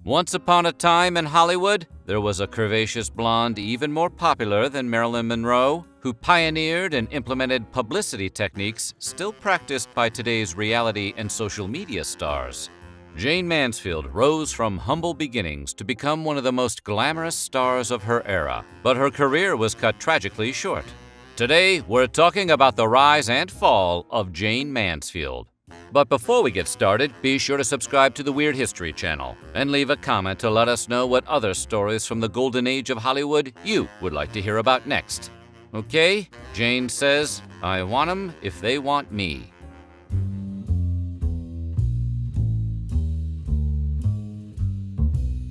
Once upon a time in Hollywood, there was a curvaceous blonde even more popular than Marilyn Monroe, who pioneered and implemented publicity techniques still practiced by today's reality and social media stars. Jayne Mansfield rose from humble beginnings to become one of the most glamorous stars of her era, but her career was cut tragically short. Today, we're talking about the rise and fall of Jayne Mansfield. But before we get started, be sure to subscribe to the Weird History channel and leave a comment to let us know what other stories from the golden age of Hollywood you would like to hear about next. Okay, Jayne says, I want 'em if they want me.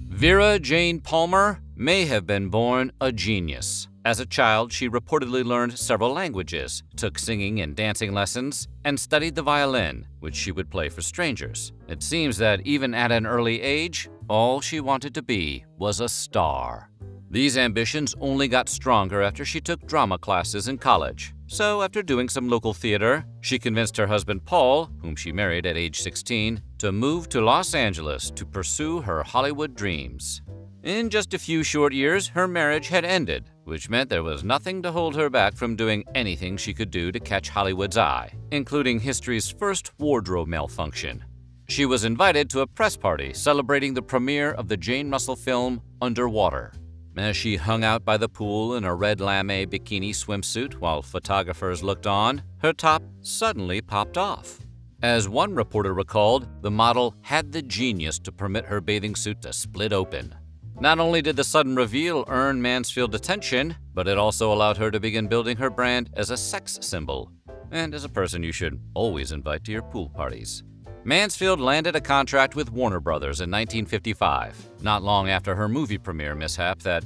Vera Jane Palmer may have been born a genius. As a child, she reportedly learned several languages, took singing and dancing lessons, and studied the violin, which she would play for strangers. It seems that even at an early age, all she wanted to be was a star. These ambitions only got stronger after she took drama classes in college. So after doing some local theater, she convinced her husband Paul, whom she married at age 16, to move to Los Angeles to pursue her Hollywood dreams. In just a few short years, her marriage had ended, which meant there was nothing to hold her back from doing anything she could do to catch Hollywood's eye, including history's first wardrobe malfunction. She was invited to a press party celebrating the premiere of the Jane Russell film Underwater. As she hung out by the pool in a red lame bikini swimsuit while photographers looked on, her top suddenly popped off. As one reporter recalled, the model had the genius to permit her bathing suit to split open. Not only did the sudden reveal earn Mansfield attention, but it also allowed her to begin building her brand as a sex symbol, and as a person you should always invite to your pool parties. Mansfield landed a contract with Warner Brothers in 1955, not long after her movie premiere mishap that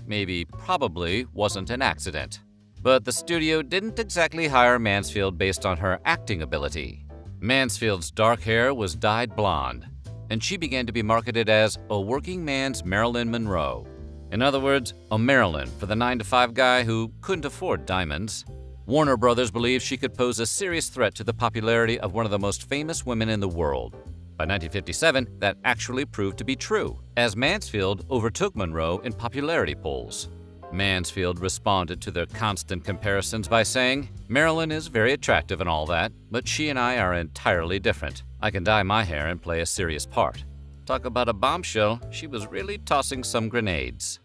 probably wasn't an accident. But the studio didn't exactly hire Mansfield based on her acting ability. Mansfield's dark hair was dyed blonde, and she began to be marketed as a working man's Marilyn Monroe. In other words, a Marilyn for the 9-to-5 guy who couldn't afford diamonds. Warner Brothers believed she could pose a serious threat to the popularity of one of the most famous women in the world. By 1957, that actually proved to be true, as Mansfield overtook Monroe in popularity polls. Mansfield responded to their constant comparisons by saying, Marilyn is very attractive and all that, but she and I are entirely different. I can dye my hair and play a serious part. Talk about a bombshell, she was really tossing some grenades.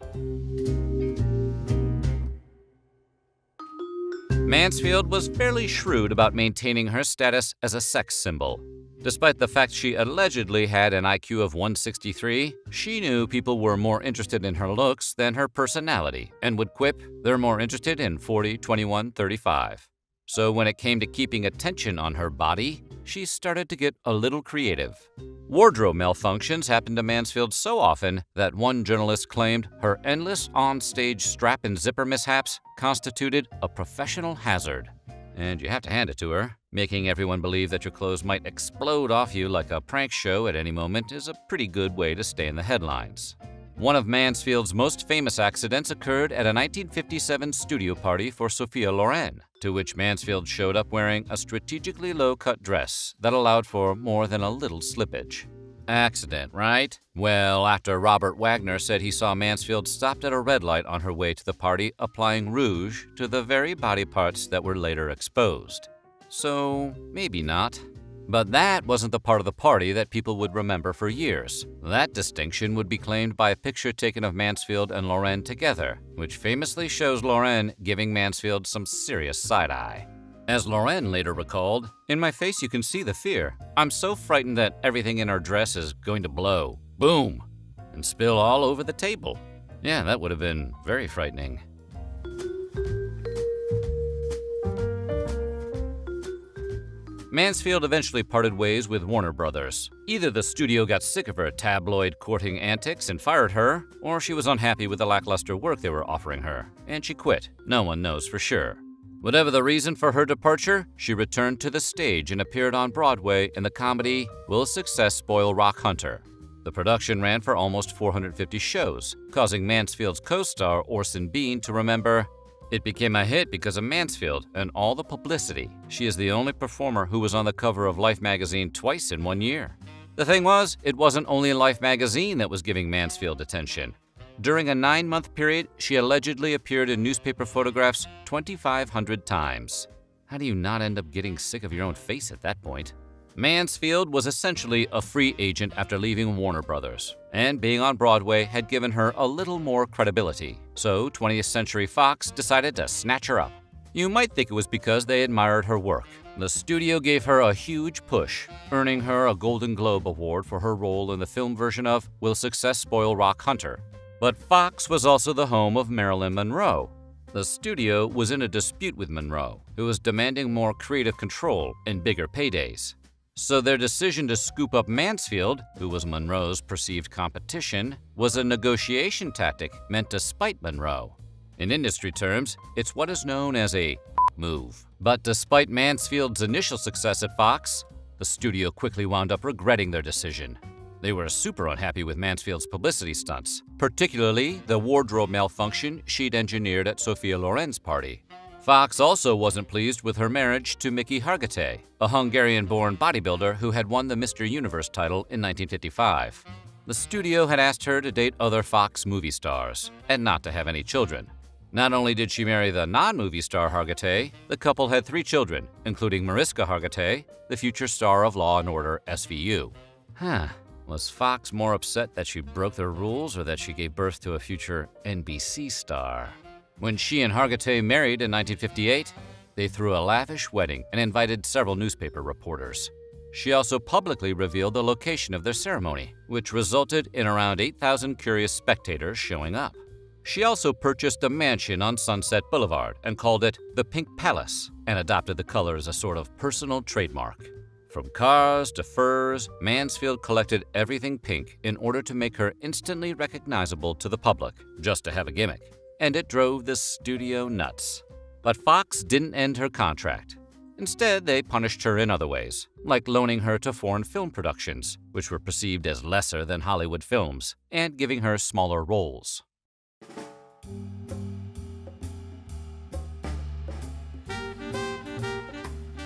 Mansfield was fairly shrewd about maintaining her status as a sex symbol. Despite the fact she allegedly had an IQ of 163, she knew people were more interested in her looks than her personality and would quip, they're more interested in 40, 21, 35. So when it came to keeping attention on her body, she started to get a little creative. Wardrobe malfunctions happened to Mansfield so often that one journalist claimed her endless on-stage strap and zipper mishaps constituted a professional hazard. And you have to hand it to her. Making everyone believe that your clothes might explode off you like a prank show at any moment is a pretty good way to stay in the headlines. One of Mansfield's most famous accidents occurred at a 1957 studio party for Sophia Loren, to which Mansfield showed up wearing a strategically low-cut dress that allowed for more than a little slippage. Accident, right? Well, after Robert Wagner said he saw Mansfield stopped at a red light on her way to the party applying rouge to the very body parts that were later exposed. So, maybe not. But that wasn't the part of the party that people would remember for years. That distinction would be claimed by a picture taken of Mansfield and Loren together, which famously shows Loren giving Mansfield some serious side-eye. As Loren later recalled, "In my face you can see the fear. I'm so frightened that everything in our dress is going to blow. Boom! And spill all over the table." Yeah, that would have been very frightening. Mansfield eventually parted ways with Warner Brothers. Either the studio got sick of her tabloid courting antics and fired her, or she was unhappy with the lackluster work they were offering her, and she quit. No one knows for sure. Whatever the reason for her departure, she returned to the stage and appeared on Broadway in the comedy Will Success Spoil Rock Hunter? The production ran for almost 450 shows, causing Mansfield's co-star Orson Bean to remember, "It became a hit because of Mansfield and all the publicity. She is the only performer who was on the cover of Life magazine twice in 1 year." The thing was, it wasn't only Life magazine that was giving Mansfield attention. During a 9-month period, she allegedly appeared in newspaper photographs 2,500 times. How do you not end up getting sick of your own face at that point? Mansfield was essentially a free agent after leaving Warner Brothers, and being on Broadway had given her a little more credibility. So 20th Century Fox decided to snatch her up. You might think it was because they admired her work. The studio gave her a huge push, earning her a Golden Globe Award for her role in the film version of Will Success Spoil Rock Hunter? But Fox was also the home of Marilyn Monroe. The studio was in a dispute with Monroe, who was demanding more creative control and bigger paydays. So their decision to scoop up Mansfield, who was Monroe's perceived competition, was a negotiation tactic meant to spite Monroe. In industry terms, it's what is known as a move. But despite Mansfield's initial success at Fox, the studio quickly wound up regretting their decision. They were super unhappy with Mansfield's publicity stunts, particularly the wardrobe malfunction she'd engineered at Sophia Loren's party. Fox also wasn't pleased with her marriage to Mickey Hargitay, a Hungarian-born bodybuilder who had won the Mr. Universe title in 1955. The studio had asked her to date other Fox movie stars, and not to have any children. Not only did she marry the non-movie star Hargitay, the couple had 3 children, including Mariska Hargitay, the future star of Law & Order SVU. Was Fox more upset that she broke their rules or that she gave birth to a future NBC star? When she and Hargitay married in 1958, they threw a lavish wedding and invited several newspaper reporters. She also publicly revealed the location of their ceremony, which resulted in around 8,000 curious spectators showing up. She also purchased a mansion on Sunset Boulevard and called it the Pink Palace and adopted the color as a sort of personal trademark. From cars to furs, Mansfield collected everything pink in order to make her instantly recognizable to the public, just to have a gimmick. And it drove the studio nuts. But Fox didn't end her contract. Instead, they punished her in other ways, like loaning her to foreign film productions, which were perceived as lesser than Hollywood films, and giving her smaller roles.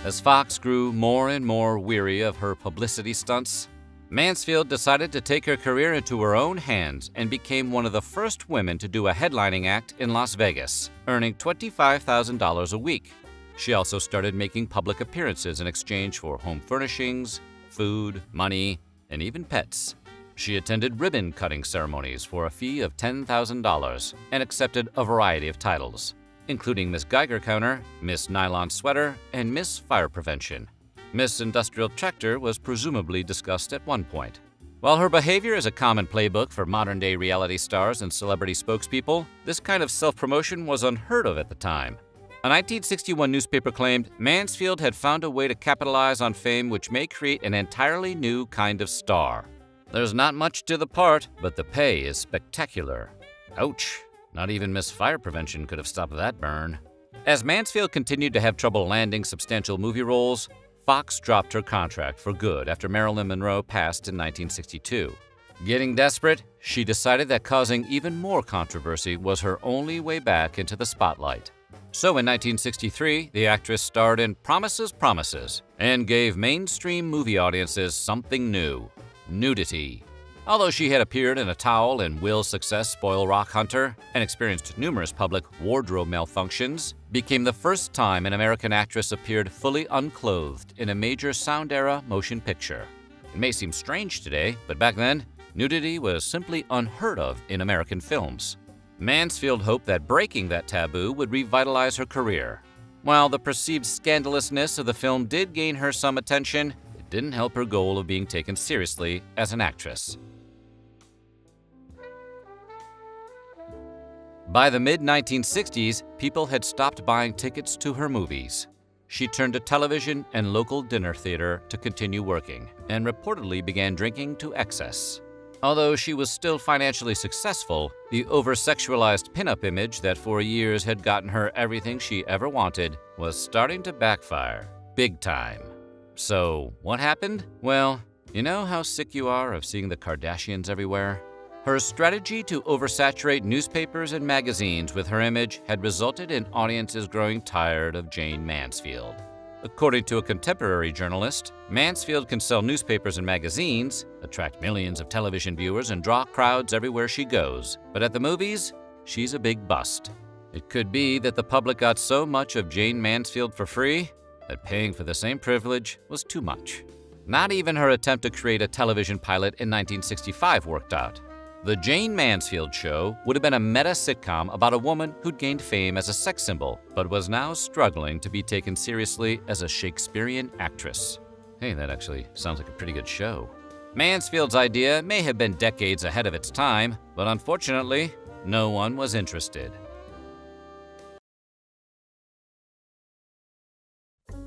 As Fox grew more and more weary of her publicity stunts, Mansfield decided to take her career into her own hands and became one of the first women to do a headlining act in Las Vegas, earning $25,000 a week. She also started making public appearances in exchange for home furnishings, food, money, and even pets. She attended ribbon-cutting ceremonies for a fee of $10,000 and accepted a variety of titles, including Miss Geiger Counter, Miss Nylon Sweater, and Miss Fire Prevention. Miss Industrial Tractor was presumably discussed at one point. While her behavior is a common playbook for modern-day reality stars and celebrity spokespeople, this kind of self-promotion was unheard of at the time. A 1961 newspaper claimed Mansfield had found a way to capitalize on fame which may create an entirely new kind of star. There's not much to the part, but the pay is spectacular. Ouch. Not even Miss Fire Prevention could have stopped that burn. As Mansfield continued to have trouble landing substantial movie roles, Fox dropped her contract for good after Marilyn Monroe passed in 1962. Getting desperate, she decided that causing even more controversy was her only way back into the spotlight. So in 1963, the actress starred in Promises, Promises and gave mainstream movie audiences something new: nudity. Although she had appeared in a towel in Will Success Spoil Rock Hunter and experienced numerous public wardrobe malfunctions, became the first time an American actress appeared fully unclothed in a major sound-era motion picture. It may seem strange today, but back then, nudity was simply unheard of in American films. Mansfield hoped that breaking that taboo would revitalize her career. While the perceived scandalousness of the film did gain her some attention, it didn't help her goal of being taken seriously as an actress. By the mid-1960s, people had stopped buying tickets to her movies. She turned to television and local dinner theater to continue working, and reportedly began drinking to excess. Although she was still financially successful, the over-sexualized pinup image that for years had gotten her everything she ever wanted was starting to backfire, big time. So, what happened? Well, you know how sick you are of seeing the Kardashians everywhere? Her strategy to oversaturate newspapers and magazines with her image had resulted in audiences growing tired of Jayne Mansfield. According to a contemporary journalist, Mansfield can sell newspapers and magazines, attract millions of television viewers, and draw crowds everywhere she goes. But at the movies, she's a big bust. It could be that the public got so much of Jayne Mansfield for free that paying for the same privilege was too much. Not even her attempt to create a television pilot in 1965 worked out. The Jayne Mansfield Show would have been a meta sitcom about a woman who'd gained fame as a sex symbol, but was now struggling to be taken seriously as a Shakespearean actress. Hey, that actually sounds like a pretty good show. Mansfield's idea may have been decades ahead of its time, but unfortunately, no one was interested.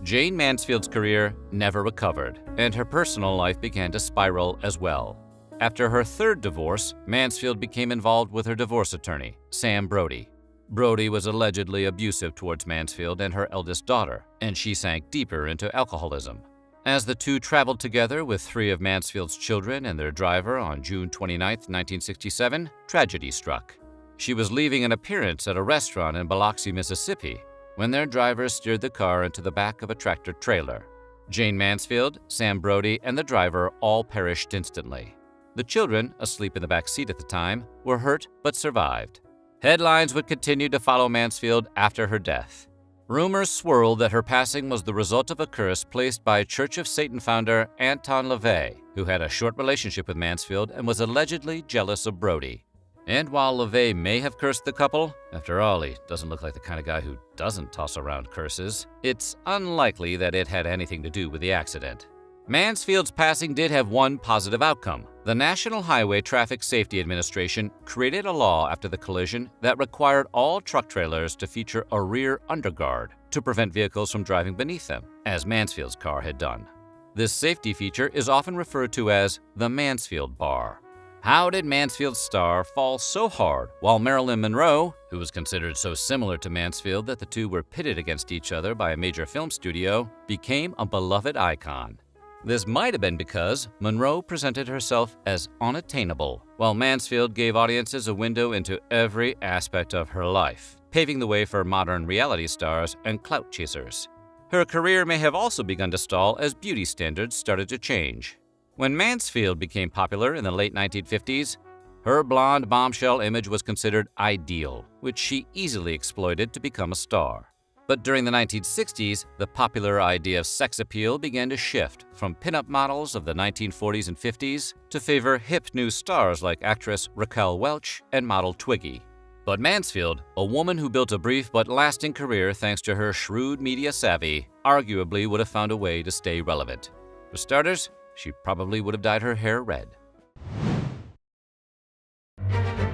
Jayne Mansfield's career never recovered, and her personal life began to spiral as well. After her third divorce, Mansfield became involved with her divorce attorney, Sam Brody. Brody was allegedly abusive towards Mansfield and her eldest daughter, and she sank deeper into alcoholism. As the two traveled together with 3 of Mansfield's children and their driver on June 29, 1967, tragedy struck. She was leaving an appearance at a restaurant in Biloxi, Mississippi, when their driver steered the car into the back of a tractor-trailer. Jayne Mansfield, Sam Brody, and the driver all perished instantly. The children, asleep in the back seat at the time, were hurt but survived. Headlines would continue to follow Mansfield after her death. Rumors swirled that her passing was the result of a curse placed by Church of Satan founder Anton LaVey, who had a short relationship with Mansfield and was allegedly jealous of Brody. And while LaVey may have cursed the couple, after all, he doesn't look like the kind of guy who doesn't toss around curses, it's unlikely that it had anything to do with the accident. Mansfield's passing did have one positive outcome. The National Highway Traffic Safety Administration created a law after the collision that required all truck trailers to feature a rear underguard to prevent vehicles from driving beneath them, as Mansfield's car had done. This safety feature is often referred to as the Mansfield Bar. How did Mansfield's star fall so hard while Marilyn Monroe, who was considered so similar to Mansfield that the two were pitted against each other by a major film studio, became a beloved icon? This might have been because Monroe presented herself as unattainable, while Mansfield gave audiences a window into every aspect of her life, paving the way for modern reality stars and clout chasers. Her career may have also begun to stall as beauty standards started to change. When Mansfield became popular in the late 1950s, her blonde bombshell image was considered ideal, which she easily exploited to become a star. But during the 1960s, the popular idea of sex appeal began to shift from pinup models of the 1940s and 50s to favor hip new stars like actress Raquel Welch and model Twiggy. But Mansfield, a woman who built a brief but lasting career thanks to her shrewd media savvy, arguably would have found a way to stay relevant. For starters, she probably would have dyed her hair red.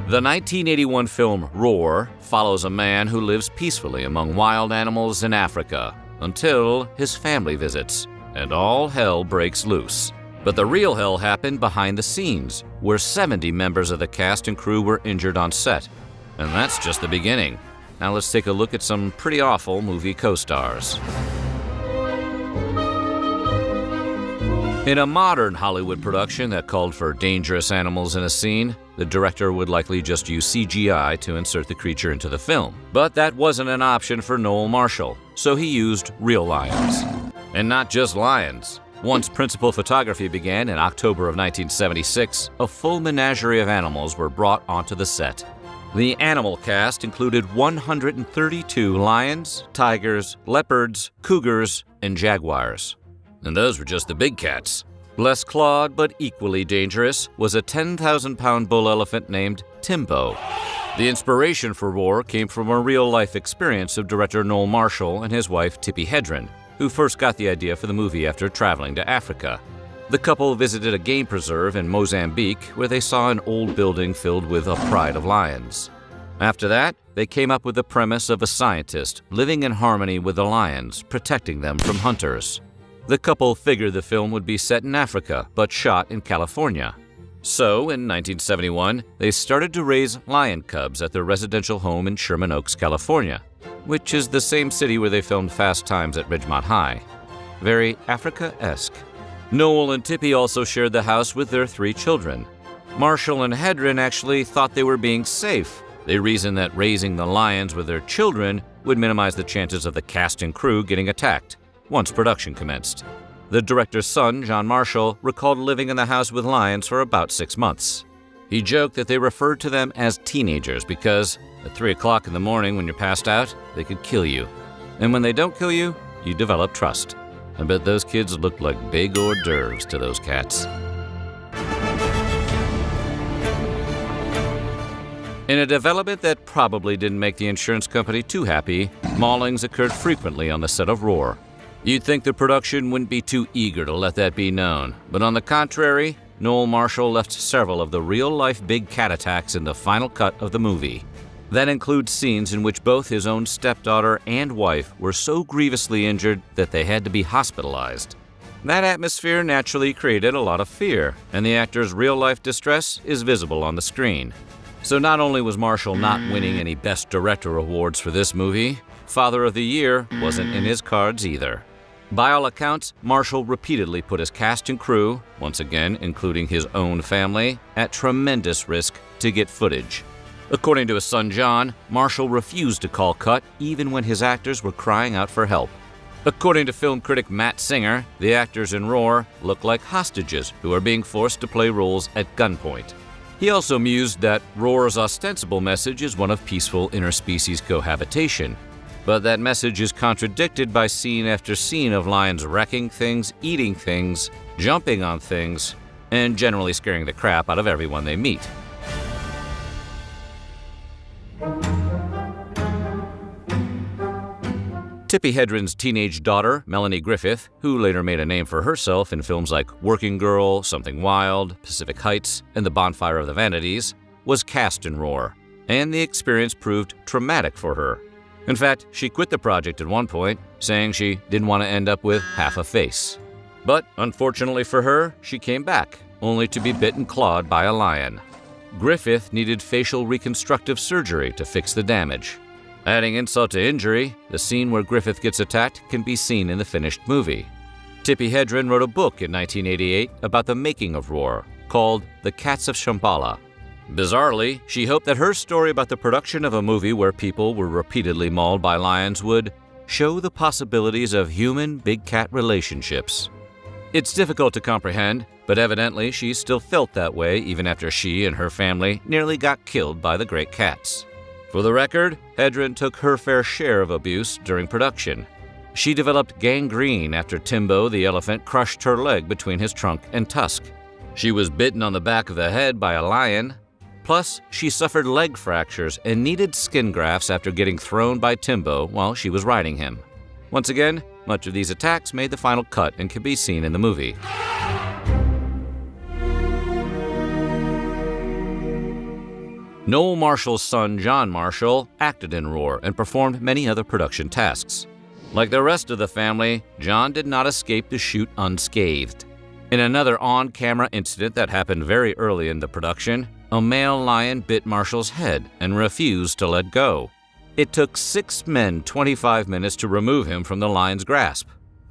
The 1981 film Roar follows a man who lives peacefully among wild animals in Africa until his family visits, and all hell breaks loose. But the real hell happened behind the scenes, where 70 members of the cast and crew were injured on set. And that's just the beginning. Now let's take a look at some pretty awful movie co-stars. In a modern Hollywood production that called for dangerous animals in a scene, the director would likely just use CGI to insert the creature into the film. But that wasn't an option for Noel Marshall, so he used real lions. And not just lions. Once principal photography began in October of 1976, a full menagerie of animals were brought onto the set. The animal cast included 132 lions, tigers, leopards, cougars, and jaguars. And those were just the big cats. Less clawed but equally dangerous was a 10,000-pound bull elephant named Timbo. The inspiration for Roar came from a real-life experience of director Noel Marshall and his wife Tippi Hedren, who first got the idea for the movie after traveling to Africa. The couple visited a game preserve in Mozambique where they saw an old building filled with a pride of lions. After that, they came up with the premise of a scientist living in harmony with the lions, protecting them from hunters. The couple figured the film would be set in Africa, but shot in California. So, in 1971, they started to raise lion cubs at their residential home in Sherman Oaks, California, which is the same city where they filmed Fast Times at Ridgemont High. Very Africa-esque. Noel and Tippi also shared the house with their 3 children. Marshall and Hedren actually thought they were being safe. They reasoned that raising the lions with their children would minimize the chances of the cast and crew getting attacked. once production commenced. The director's son, John Marshall, recalled living in the house with lions for about 6 months. He joked that they referred to them as teenagers because at 3 o'clock in the morning when you're passed out, they could kill you. And when they don't kill you, you develop trust. I bet those kids looked like big hors d'oeuvres to those cats. In a development that probably didn't make the insurance company too happy, maulings occurred frequently on the set of Roar. You'd think the production wouldn't be too eager to let that be known, but on the contrary, Noel Marshall left several of the real-life big cat attacks in the final cut of the movie. That includes scenes in which both his own stepdaughter and wife were so grievously injured that they had to be hospitalized. That atmosphere naturally created a lot of fear, and the actor's real-life distress is visible on the screen. So not only was Marshall not winning any Best Director awards for this movie, Father of the Year wasn't in his cards either. By all accounts, Marshall repeatedly put his cast and crew, once again including his own family, at tremendous risk to get footage. According to his son John, Marshall refused to call cut even when his actors were crying out for help. According to film critic Matt Singer, the actors in Roar look like hostages who are being forced to play roles at gunpoint. He also mused that Roar's ostensible message is one of peaceful interspecies cohabitation, but that message is contradicted by scene after scene of lions wrecking things, eating things, jumping on things, and generally scaring the crap out of everyone they meet. Tippi Hedren's teenage daughter, Melanie Griffith, who later made a name for herself in films like Working Girl, Something Wild, Pacific Heights, and The Bonfire of the Vanities, was cast in Roar, and the experience proved traumatic for her. In fact, she quit the project at one point, saying she didn't want to end up with half a face. But unfortunately for her, she came back, only to be bit and clawed by a lion. Griffith needed facial reconstructive surgery to fix the damage. Adding insult to injury, the scene where Griffith gets attacked can be seen in the finished movie. Tippi Hedren wrote a book in 1988 about the making of Roar, called The Cats of Shambhala. Bizarrely, she hoped that her story about the production of a movie where people were repeatedly mauled by lions would show the possibilities of human big cat relationships. It's difficult to comprehend, but evidently she still felt that way even after she and her family nearly got killed by the great cats. For the record, Hedren took her fair share of abuse during production. She developed gangrene after Timbo the elephant crushed her leg between his trunk and tusk. She was bitten on the back of the head by a lion. Plus, she suffered leg fractures and needed skin grafts after getting thrown by Timbo while she was riding him. Once again, much of these attacks made the final cut and can be seen in the movie. Noel Marshall's son, John Marshall, acted in Roar and performed many other production tasks. Like the rest of the family, John did not escape the shoot unscathed. In another on-camera incident that happened very early in the production, a male lion bit Marshall's head and refused to let go. It took 6 men 25 minutes to remove him from the lion's grasp.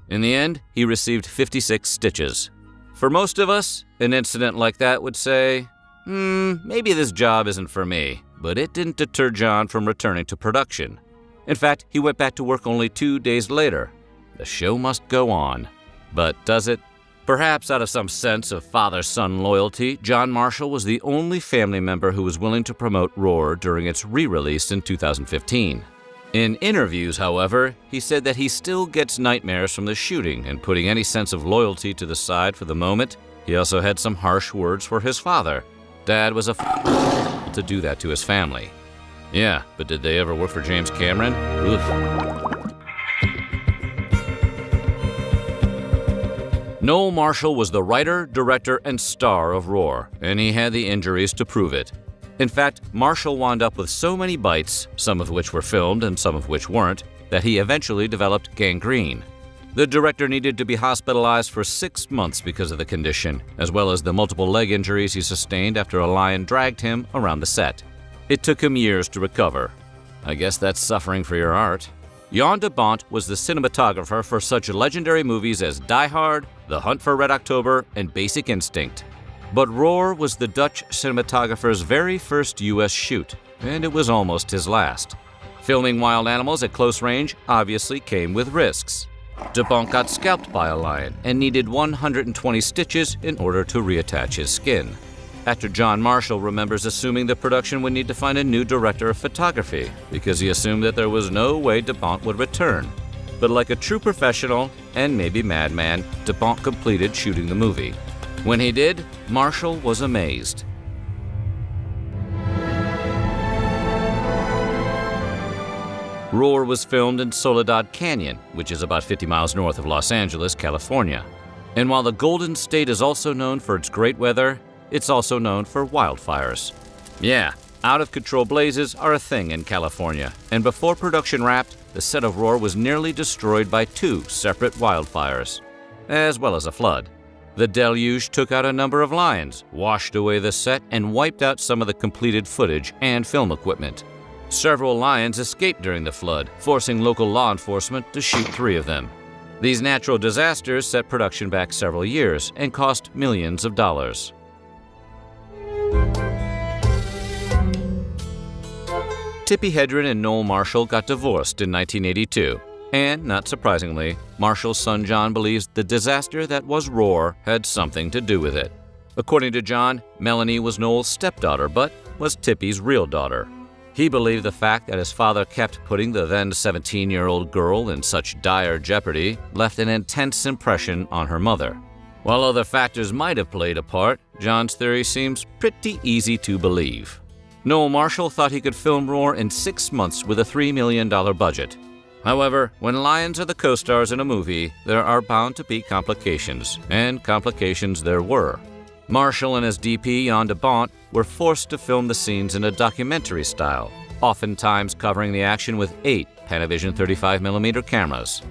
In the end, he received 56 stitches. For most of us, an incident like that would say, maybe this job isn't for me, but it didn't deter John from returning to production. In fact, he went back to work only 2 days later. The show must go on. But does it? Perhaps out of some sense of father-son loyalty, John Marshall was the only family member who was willing to promote Roar during its re-release in 2015. In interviews, however, he said that he still gets nightmares from the shooting and putting any sense of loyalty to the side for the moment. He also had some harsh words for his father. Dad was to do that to his family. Yeah, but did they ever work for James Cameron? Oof. Noel Marshall was the writer, director, and star of Roar, and he had the injuries to prove it. In fact, Marshall wound up with so many bites, some of which were filmed and some of which weren't, that he eventually developed gangrene. The director needed to be hospitalized for 6 months because of the condition, as well as the multiple leg injuries he sustained after a lion dragged him around the set. It took him years to recover. I guess that's suffering for your art. Jan de Bont was the cinematographer for such legendary movies as Die Hard, The Hunt for Red October, and Basic Instinct. But Roar was the Dutch cinematographer's very first U.S. shoot, and it was almost his last. Filming wild animals at close range obviously came with risks. DuPont got scalped by a lion and needed 120 stitches in order to reattach his skin. Actor John Marshall remembers assuming the production would need to find a new director of photography because he assumed that there was no way DuPont would return. But like a true professional, and maybe madman, DuPont completed shooting the movie. When he did, Marshall was amazed. Roar was filmed in Soledad Canyon, which is about 50 miles north of Los Angeles, California. And while the Golden State is also known for its great weather, it's also known for wildfires. Yeah, out-of-control blazes are a thing in California, and before production wrapped, the set of Roar was nearly destroyed by 2 separate wildfires, as well as a flood. The deluge took out a number of lions, washed away the set, and wiped out some of the completed footage and film equipment. Several lions escaped during the flood, forcing local law enforcement to shoot 3 of them. These natural disasters set production back several years and cost millions of dollars. Tippi Hedren and Noel Marshall got divorced in 1982, and, not surprisingly, Marshall's son John believes the disaster that was Roar had something to do with it. According to John, Melanie was Noel's stepdaughter, but was Tippi's real daughter. He believed the fact that his father kept putting the then 17-year-old girl in such dire jeopardy left an intense impression on her mother. While other factors might have played a part, John's theory seems pretty easy to believe. Noel Marshall thought he could film Roar in 6 months with a $3 million budget. However, when lions are the co-stars in a movie, there are bound to be complications, and complications there were. Marshall and his DP, Jan de Bont, were forced to film the scenes in a documentary style, oftentimes covering the action with 8 Panavision 35mm cameras.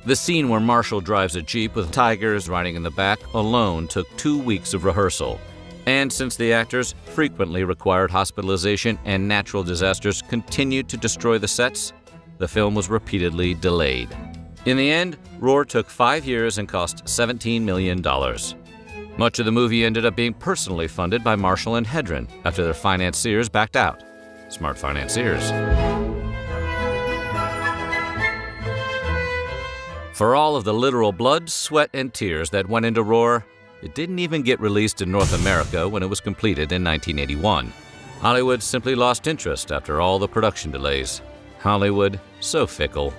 The scene where Marshall drives a Jeep with tigers riding in the back alone took 2 weeks of rehearsal. And since the actors frequently required hospitalization and natural disasters continued to destroy the sets, the film was repeatedly delayed. In the end, Roar took 5 years and cost $17 million. Much of the movie ended up being personally funded by Marshall and Hedren after their financiers backed out. Smart financiers. For all of the literal blood, sweat, and tears that went into Roar, it didn't even get released in North America when it was completed in 1981. Hollywood simply lost interest after all the production delays. Hollywood, so fickle.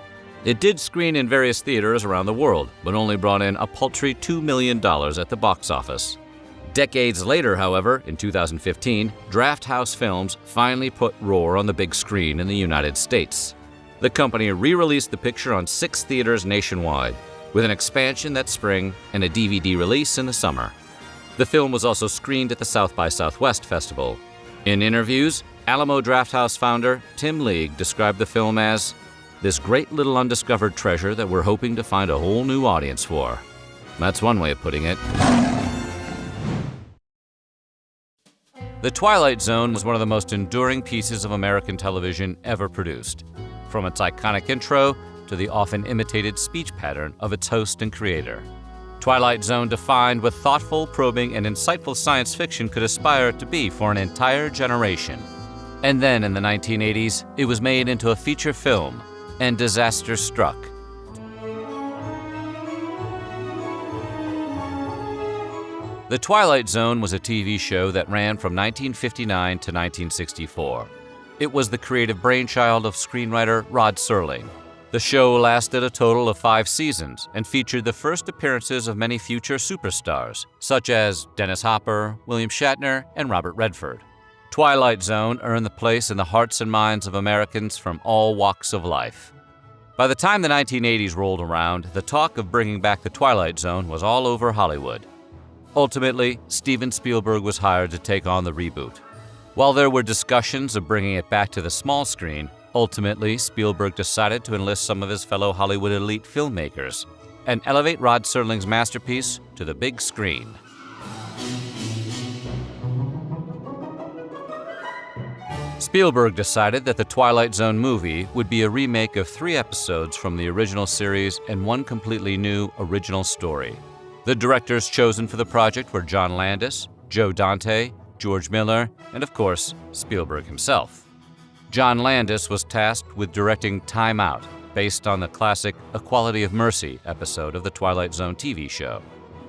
It did screen in various theaters around the world, but only brought in a paltry $2 million at the box office. Decades later, however, in 2015, Draft House Films finally put Roar on the big screen in the United States. The company re-released the picture on 6 theaters nationwide, with an expansion that spring and a DVD release in the summer. The film was also screened at the South by Southwest Festival. In interviews, Alamo Drafthouse founder Tim League described the film as this great little undiscovered treasure that we're hoping to find a whole new audience for. That's one way of putting it. The Twilight Zone was one of the most enduring pieces of American television ever produced. From its iconic intro to the often imitated speech pattern of its host and creator. Twilight Zone defined what thoughtful, probing, and insightful science fiction could aspire to be for an entire generation. And then in the 1980s, it was made into a feature film, and disaster struck. The Twilight Zone was a TV show that ran from 1959 to 1964. It was the creative brainchild of screenwriter Rod Serling. The show lasted a total of 5 seasons and featured the first appearances of many future superstars, such as Dennis Hopper, William Shatner, and Robert Redford. Twilight Zone earned the place in the hearts and minds of Americans from all walks of life. By the time the 1980s rolled around, the talk of bringing back the Twilight Zone was all over Hollywood. Ultimately, Steven Spielberg was hired to take on the reboot. While there were discussions of bringing it back to the small screen, ultimately, Spielberg decided to enlist some of his fellow Hollywood elite filmmakers and elevate Rod Serling's masterpiece to the big screen. Spielberg decided that the Twilight Zone movie would be a remake of 3 episodes from the original series and one completely new original story. The directors chosen for the project were John Landis, Joe Dante, George Miller, and of course, Spielberg himself. John Landis was tasked with directing Time Out, based on the classic Equality of Mercy episode of the Twilight Zone TV show.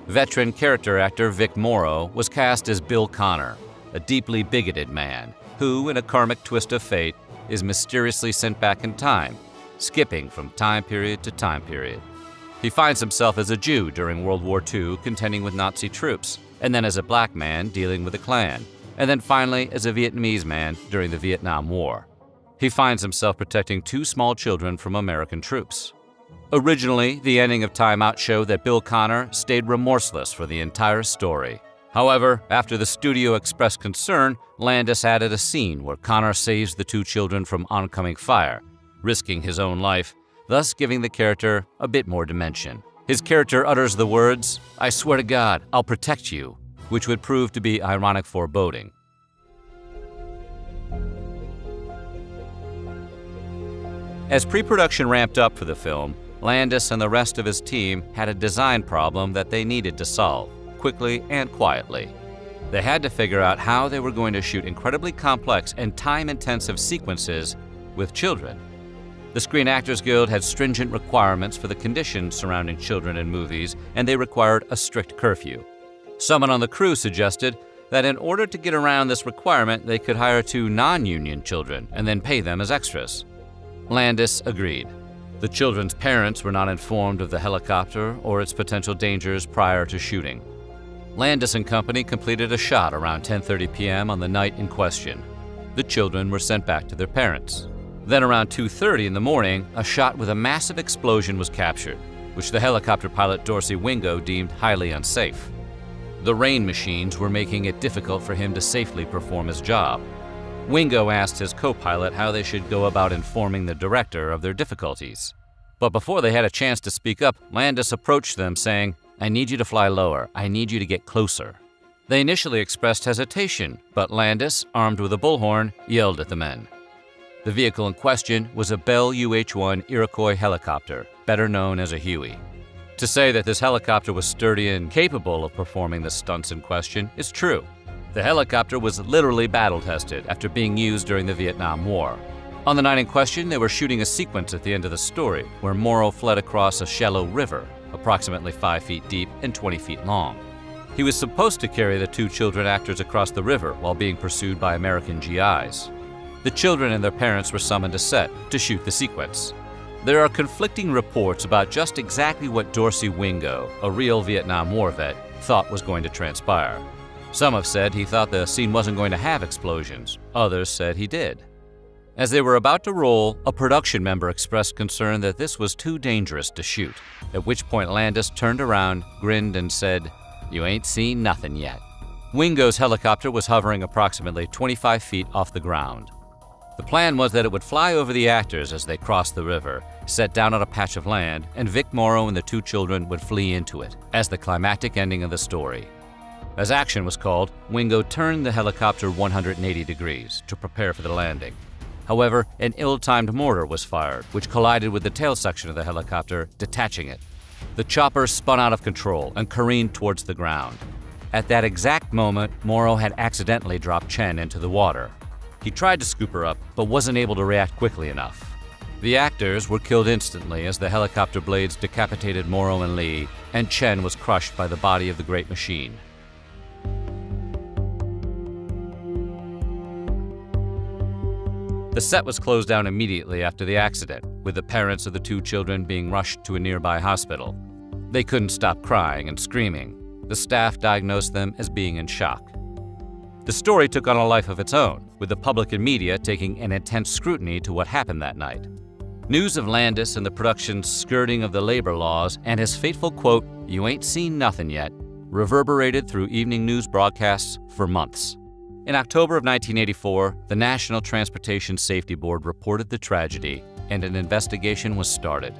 Veteran character actor Vic Morrow was cast as Bill Connor, a deeply bigoted man who, in a karmic twist of fate, is mysteriously sent back in time, skipping from time period to time period. He finds himself as a Jew during World War II contending with Nazi troops, and then as a black man dealing with a Klan, and then finally as a Vietnamese man during the Vietnam War. He finds himself protecting 2 small children from American troops. Originally, the ending of Time Out showed that Bill Connor stayed remorseless for the entire story. However, after the studio expressed concern, Landis added a scene where Connor saves the 2 children from oncoming fire, risking his own life, thus giving the character a bit more dimension. His character utters the words, "I swear to God, I'll protect you," which would prove to be ironic foreboding. As pre-production ramped up for the film, Landis and the rest of his team had a design problem that they needed to solve, quickly and quietly. They had to figure out how they were going to shoot incredibly complex and time-intensive sequences with children. The Screen Actors Guild had stringent requirements for the conditions surrounding children in movies, and they required a strict curfew. Someone on the crew suggested that in order to get around this requirement, they could hire 2 non-union children and then pay them as extras. Landis agreed. The children's parents were not informed of the helicopter or its potential dangers prior to shooting. Landis and company completed a shot around 10:30 p.m. on the night in question. The children were sent back to their parents. Then around 2:30 in the morning, a shot with a massive explosion was captured, which the helicopter pilot Dorsey Wingo deemed highly unsafe. The rain machines were making it difficult for him to safely perform his job. Wingo asked his co-pilot how they should go about informing the director of their difficulties. But before they had a chance to speak up, Landis approached them saying, "I need you to fly lower. I need you to get closer." They initially expressed hesitation, but Landis, armed with a bullhorn, yelled at the men. The vehicle in question was a Bell UH-1 Iroquois helicopter, better known as a Huey. To say that this helicopter was sturdy and capable of performing the stunts in question is true. The helicopter was literally battle-tested after being used during the Vietnam War. On the night in question, they were shooting a sequence at the end of the story where Morrow fled across a shallow river, approximately 5 feet deep and 20 feet long. He was supposed to carry the 2 children actors across the river while being pursued by American GIs. The children and their parents were summoned to set to shoot the sequence. There are conflicting reports about just exactly what Dorsey Wingo, a real Vietnam War vet, thought was going to transpire. Some have said he thought the scene wasn't going to have explosions. Others said he did. As they were about to roll, a production member expressed concern that this was too dangerous to shoot, at which point Landis turned around, grinned, and said, "You ain't seen nothing yet." Wingo's helicopter was hovering approximately 25 feet off the ground. The plan was that it would fly over the actors as they crossed the river, set down on a patch of land, and Vic Morrow and the 2 children would flee into it, as the climactic ending of the story. As action was called, Wingo turned the helicopter 180 degrees to prepare for the landing. However, an ill-timed mortar was fired, which collided with the tail section of the helicopter, detaching it. The chopper spun out of control and careened towards the ground. At that exact moment, Morrow had accidentally dropped Chen into the water. He tried to scoop her up, but wasn't able to react quickly enough. The actors were killed instantly as the helicopter blades decapitated Morrow and Lee, and Chen was crushed by the body of the great machine. The set was closed down immediately after the accident, with the parents of the 2 children being rushed to a nearby hospital. They couldn't stop crying and screaming. The staff diagnosed them as being in shock. The story took on a life of its own, with the public and media taking an intense scrutiny to what happened that night. News of Landis and the production's skirting of the labor laws and his fateful quote, "You ain't seen nothing yet," reverberated through evening news broadcasts for months. In October of 1984, the National Transportation Safety Board reported the tragedy, and an investigation was started.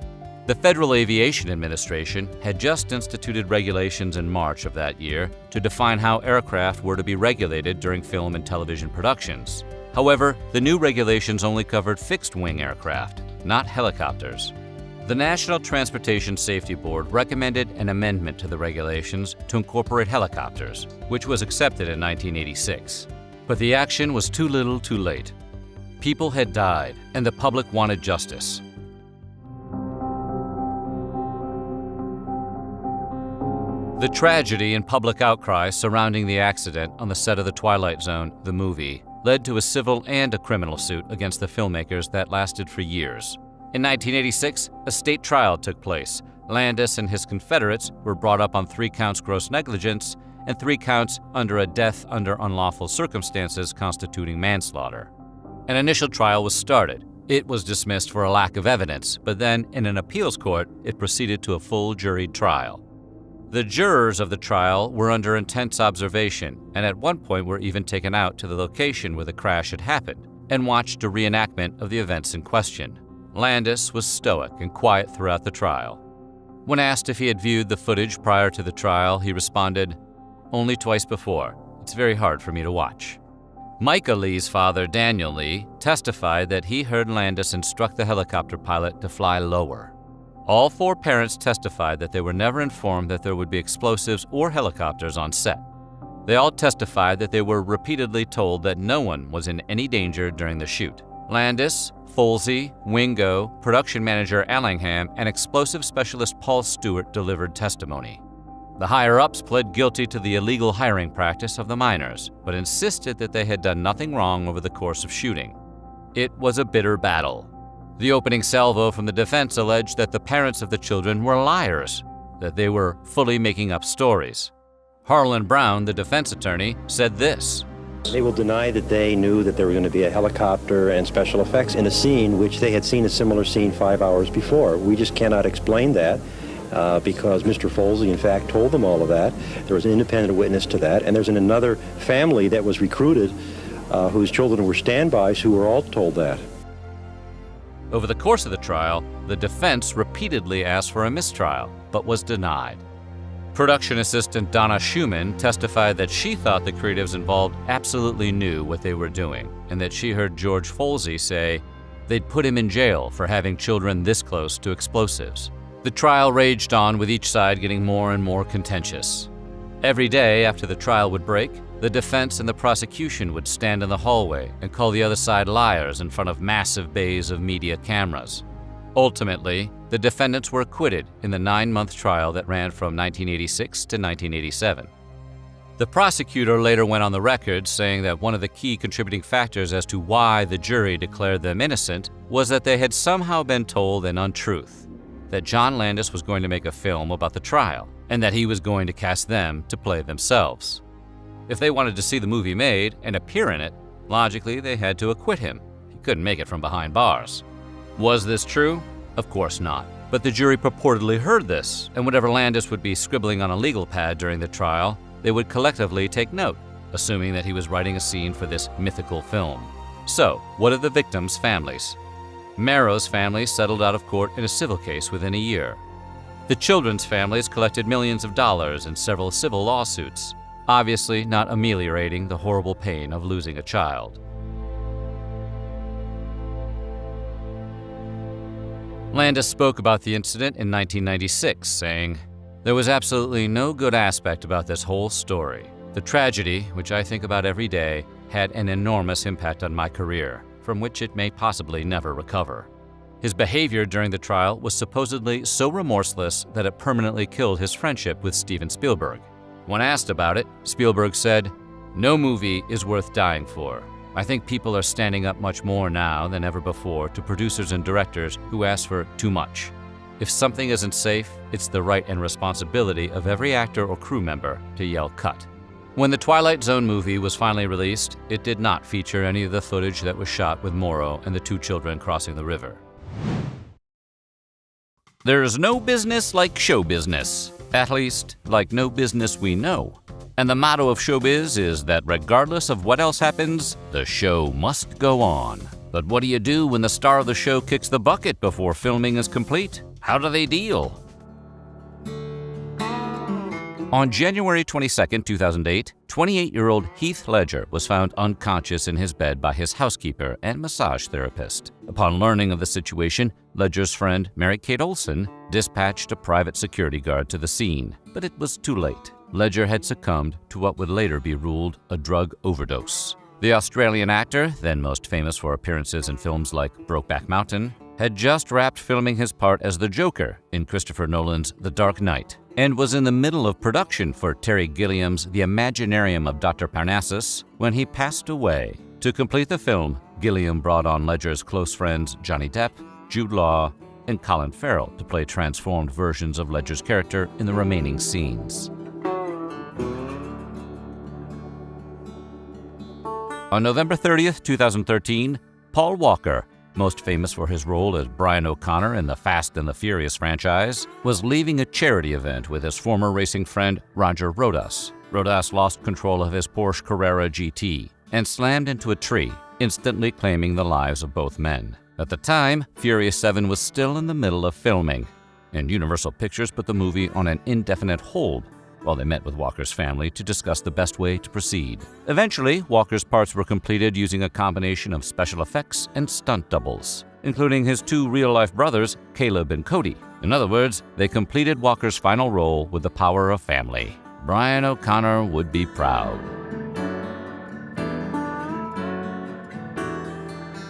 The Federal Aviation Administration had just instituted regulations in March of that year to define how aircraft were to be regulated during film and television productions. However, the new regulations only covered fixed-wing aircraft, not helicopters. The National Transportation Safety Board recommended an amendment to the regulations to incorporate helicopters, which was accepted in 1986. But the action was too little too late. People had died, and the public wanted justice. The tragedy and public outcry surrounding the accident on the set of The Twilight Zone, the movie, led to a civil and a criminal suit against the filmmakers that lasted for years. In 1986, a state trial took place. Landis and his confederates were brought up on 3 counts gross negligence and 3 counts under a death under unlawful circumstances constituting manslaughter. An initial trial was started. It was dismissed for a lack of evidence, but then in an appeals court, it proceeded to a full juried trial. The jurors of the trial were under intense observation, and at one point were even taken out to the location where the crash had happened and watched a reenactment of the events in question. Landis was stoic and quiet throughout the trial. When asked if he had viewed the footage prior to the trial, he responded, "Only twice before. It's very hard for me to watch." Micah Lee's father, Daniel Lee, testified that he heard Landis instruct the helicopter pilot to fly lower. All 4 parents testified that they were never informed that there would be explosives or helicopters on set. They all testified that they were repeatedly told that no one was in any danger during the shoot. Landis, Folsey, Wingo, production manager Allingham, and explosive specialist Paul Stewart delivered testimony. The higher-ups pled guilty to the illegal hiring practice of the minors, but insisted that they had done nothing wrong over the course of shooting. It was a bitter battle. The opening salvo from the defense alleged that the parents of the children were liars, that they were fully making up stories. Harlan Brown, the defense attorney, said this: They will deny that they knew that there were going to be a helicopter and special effects in a scene which they had seen a similar scene 5 hours before. We just cannot explain that because Mr. Folsey, in fact, told them all of that. There was an independent witness to that, and there's another family that was recruited whose children were standbys who were all told that. Over the course of the trial, the defense repeatedly asked for a mistrial, but was denied. Production assistant Donna Schumann testified that she thought the creatives involved absolutely knew what they were doing, and that she heard George Folsey say they'd put him in jail for having children this close to explosives. The trial raged on, with each side getting more and more contentious. Every day after the trial would break, the defense and the prosecution would stand in the hallway and call the other side liars in front of massive bays of media cameras. Ultimately, the defendants were acquitted in the 9-month trial that ran from 1986 to 1987. The prosecutor later went on the record saying that one of the key contributing factors as to why the jury declared them innocent was that they had somehow been told an untruth, that John Landis was going to make a film about the trial, and that he was going to cast them to play themselves. If they wanted to see the movie made and appear in it, logically they had to acquit him. He couldn't make it from behind bars. Was this true? Of course not. But the jury purportedly heard this, and whatever Landis would be scribbling on a legal pad during the trial, they would collectively take note, assuming that he was writing a scene for this mythical film. So, what of the victims' families? Marrow's family settled out of court in a civil case within a year. The children's families collected millions of dollars in several civil lawsuits, obviously not ameliorating the horrible pain of losing a child. Landis spoke about the incident in 1996, saying, "There was absolutely no good aspect about this whole story. The tragedy, which I think about every day, had an enormous impact on my career, from which it may possibly never recover." His behavior during the trial was supposedly so remorseless that it permanently killed his friendship with Steven Spielberg. When asked about it, Spielberg said, "No movie is worth dying for. I think people are standing up much more now than ever before to producers and directors who ask for too much. If something isn't safe, it's the right and responsibility of every actor or crew member to yell cut." When the Twilight Zone movie was finally released, it did not feature any of the footage that was shot with Morrow and the 2 children crossing the river. There's no business like show business, at least like no business we know. And the motto of showbiz is that regardless of what else happens, the show must go on. But what do you do when the star of the show kicks the bucket before filming is complete? How do they deal? On January 22, 2008, 28-year-old Heath Ledger was found unconscious in his bed by his housekeeper and massage therapist. Upon learning of the situation, Ledger's friend, Mary-Kate Olsen, dispatched a private security guard to the scene, but it was too late. Ledger had succumbed to what would later be ruled a drug overdose. The Australian actor, then most famous for appearances in films like Brokeback Mountain, had just wrapped filming his part as the Joker in Christopher Nolan's The Dark Knight and was in the middle of production for Terry Gilliam's The Imaginarium of Dr. Parnassus when he passed away. To complete the film, Gilliam brought on Ledger's close friends Johnny Depp, Jude Law, and Colin Farrell to play transformed versions of Ledger's character in the remaining scenes. On November 30th, 2013, Paul Walker, most famous for his role as Brian O'Connor in the Fast and the Furious franchise, was leaving a charity event with his former racing friend Roger Rodas. Rodas lost control of his Porsche Carrera GT and slammed into a tree, instantly claiming the lives of both men. At the time, Furious 7 was still in the middle of filming, and Universal Pictures put the movie on an indefinite hold while they met with Walker's family to discuss the best way to proceed. Eventually, Walker's parts were completed using a combination of special effects and stunt doubles, including his two real-life brothers, Caleb and Cody. In other words, they completed Walker's final role with the power of family. Brian O'Connor would be proud.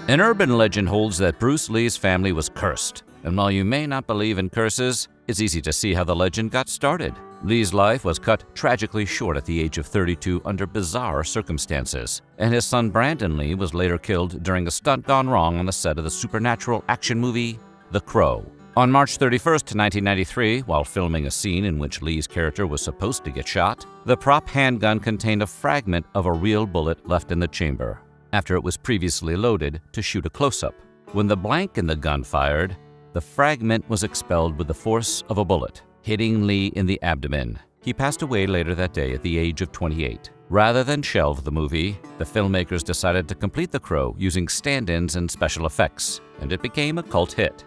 An urban legend holds that Bruce Lee's family was cursed, and while you may not believe in curses, it's easy to see how the legend got started. Lee's life was cut tragically short at the age of 32 under bizarre circumstances, and his son Brandon Lee was later killed during a stunt gone wrong on the set of the supernatural action movie The Crow. On March 31st, 1993, while filming a scene in which Lee's character was supposed to get shot, the prop handgun contained a fragment of a real bullet left in the chamber, after it was previously loaded to shoot a close-up. When the blank in the gun fired, the fragment was expelled with the force of a bullet, hitting Lee in the abdomen. He passed away later that day at the age of 28. Rather than shelve the movie, the filmmakers decided to complete The Crow using stand-ins and special effects, and it became a cult hit.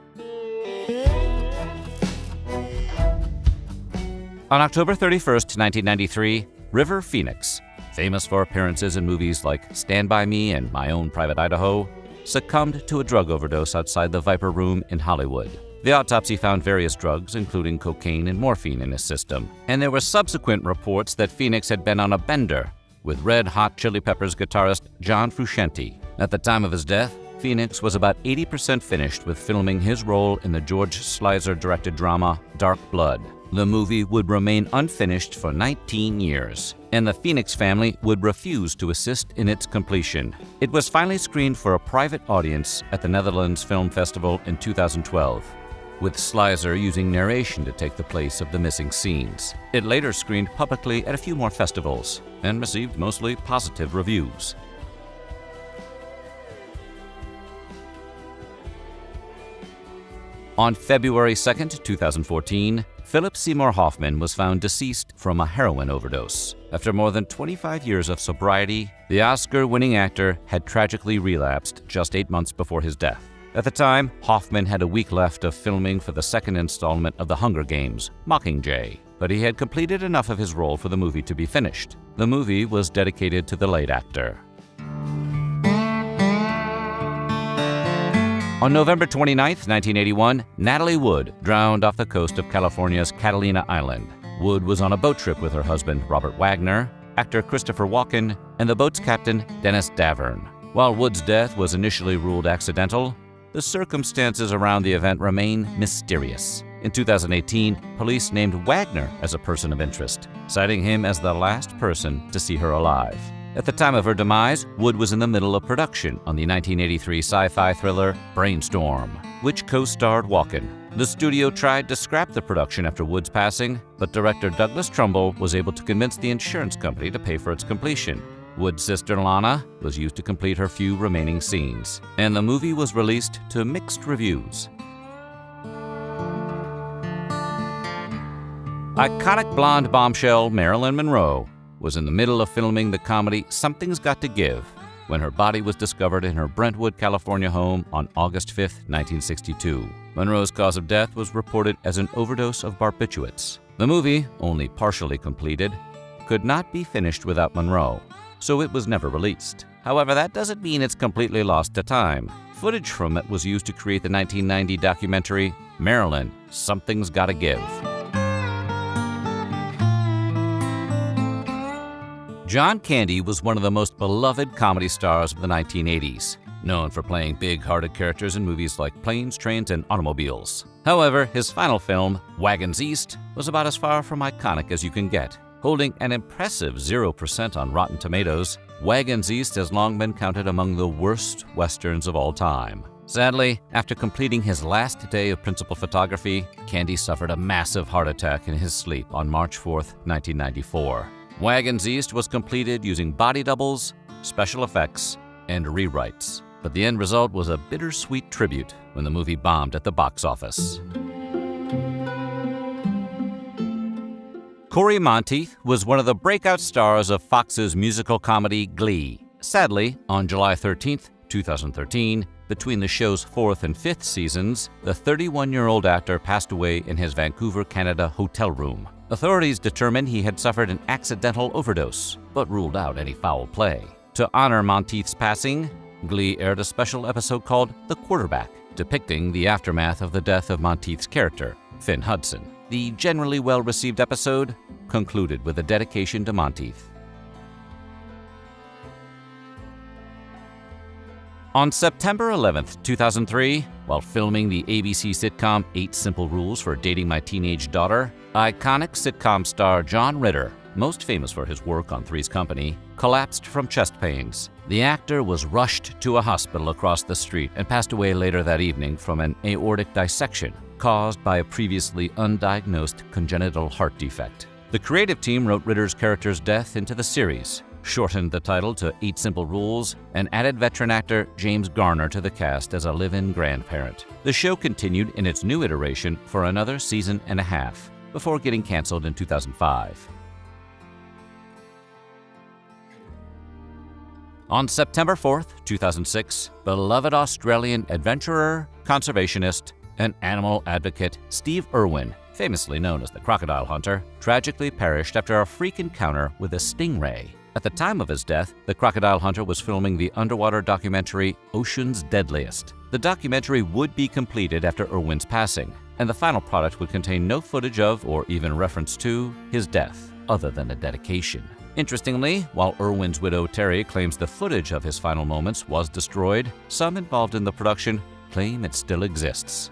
On October 31st, 1993, River Phoenix, famous for appearances in movies like Stand By Me and My Own Private Idaho, succumbed to a drug overdose outside the Viper Room in Hollywood. The autopsy found various drugs, including cocaine and morphine, in his system, and there were subsequent reports that Phoenix had been on a bender with Red Hot Chili Peppers guitarist John Frusciante. At the time of his death, Phoenix was about 80% finished with filming his role in the George Schleiser-directed drama Dark Blood. The movie would remain unfinished for 19 years, and the Phoenix family would refuse to assist in its completion. It was finally screened for a private audience at the Netherlands Film Festival in 2012, with Schleiser using narration to take the place of the missing scenes. It later screened publicly at a few more festivals and received mostly positive reviews. On February 2, 2014, Philip Seymour Hoffman was found deceased from a heroin overdose. After more than 25 years of sobriety, the Oscar-winning actor had tragically relapsed just 8 months before his death. At the time, Hoffman had a week left of filming for the second installment of The Hunger Games, Mockingjay, but he had completed enough of his role for the movie to be finished. The movie was dedicated to the late actor. On November 29, 1981, Natalie Wood drowned off the coast of California's Catalina Island. Wood was on a boat trip with her husband, Robert Wagner, actor Christopher Walken, and the boat's captain, Dennis Davern. While Wood's death was initially ruled accidental, the circumstances around the event remain mysterious. In 2018, police named Wagner as a person of interest, citing him as the last person to see her alive. At the time of her demise, Wood was in the middle of production on the 1983 sci-fi thriller Brainstorm, which co-starred Walken. The studio tried to scrap the production after Wood's passing, but director Douglas Trumbull was able to convince the insurance company to pay for its completion. Wood's sister Lana was used to complete her few remaining scenes, and the movie was released to mixed reviews. Iconic blonde bombshell Marilyn Monroe was in the middle of filming the comedy Something's Got to Give when her body was discovered in her Brentwood, California home on August 5, 1962. Monroe's cause of death was reported as an overdose of barbiturates. The movie, only partially completed, could not be finished without Monroe, so it was never released. However, that doesn't mean it's completely lost to time. Footage from it was used to create the 1990 documentary Marilyn, Something's Gotta Give. John Candy was one of the most beloved comedy stars of the 1980s. known for playing big-hearted characters in movies like Planes, Trains, and Automobiles. However, his final film, Wagons East, was about as far from iconic as you can get. Holding an impressive 0% on Rotten Tomatoes, Wagons East has long been counted among the worst westerns of all time. Sadly, after completing his last day of principal photography, Candy suffered a massive heart attack in his sleep on March 4, 1994. Wagons East was completed using body doubles, special effects, and rewrites. But the end result was a bittersweet tribute when the movie bombed at the box office. Corey Monteith was one of the breakout stars of Fox's musical comedy Glee. Sadly, on July 13, 2013, between the show's 4th and 5th seasons, the 31-year-old actor passed away in his Vancouver, Canada hotel room. Authorities determined he had suffered an accidental overdose, but ruled out any foul play. To honor Monteith's passing, Glee aired a special episode called The Quarterback, depicting the aftermath of the death of Monteith's character, Finn Hudson. The generally well-received episode concluded with a dedication to Monteith. On September 11, 2003, while filming the ABC sitcom 8 Simple Rules for Dating My Teenage Daughter, iconic sitcom star John Ritter, most famous for his work on Three's Company, collapsed from chest pains. The actor was rushed to a hospital across the street and passed away later that evening from an aortic dissection caused by a previously undiagnosed congenital heart defect. The creative team wrote Ritter's character's death into the series, shortened the title to 8 Simple Rules, and added veteran actor James Garner to the cast as a live-in grandparent. The show continued in its new iteration for another season and a half, before getting canceled in 2005. On September 4, 2006, beloved Australian adventurer, conservationist, and animal advocate Steve Irwin, famously known as the Crocodile Hunter, tragically perished after a freak encounter with a stingray. At the time of his death, the Crocodile Hunter was filming the underwater documentary Ocean's Deadliest. The documentary would be completed after Irwin's passing, and the final product would contain no footage of or even reference to his death, other than a dedication. Interestingly, while Irwin's widow Terry claims the footage of his final moments was destroyed, some involved in the production claim it still exists.